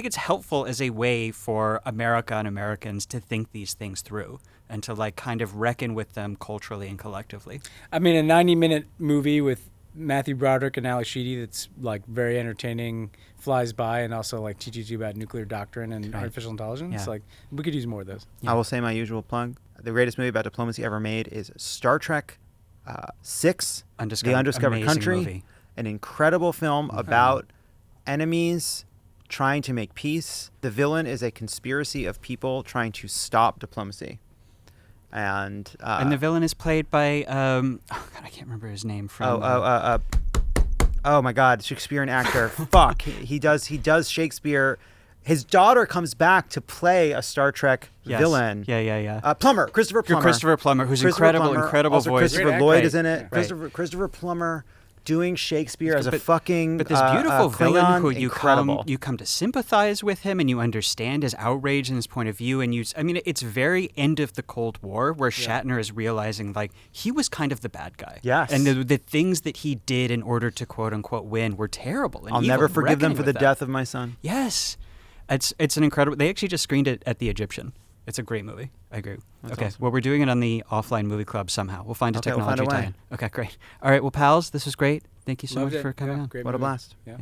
it's helpful as a way for America and Americans to think these things through and to kind of reckon with them culturally and collectively. I mean, a 90-minute movie with Matthew Broderick and Ali Sheedy that's very entertaining, flies by, and also teaches you about nuclear doctrine and artificial intelligence. We could use more of those. I will say my usual plug. The greatest movie about diplomacy ever made is Star Trek VI, The Undiscovered Country. Movie. An incredible film about enemies trying to make peace. The villain is a conspiracy of people trying to stop diplomacy. And the villain is played by I can't remember his name from oh my God, Shakespearean actor. Fuck, he does Shakespeare. His daughter comes back to play a Star Trek villain. Yeah. Plummer, Christopher Plummer. Who's incredible also voice. Christopher Lloyd is in it. Right. Christopher Plummer doing Shakespeare as a fucking But this beautiful villain who you come to sympathize with him and you understand his outrage and his point of view, and it's very end of the Cold War where Shatner is realizing he was kind of the bad guy. Yes. And the things that he did in order to quote unquote win were terrible. And I'll never forgive them for the death of my son. Yes. It's an incredible. They actually just screened it at the Egyptian. It's a great movie. I agree. That's okay. Awesome. Well, we're doing it on the offline movie club somehow. We'll find a technology we'll find a way. tie-in. Okay, great. All right. Well, pals, this was great. Thank you so much for coming on. Great what movie. A blast. Yeah.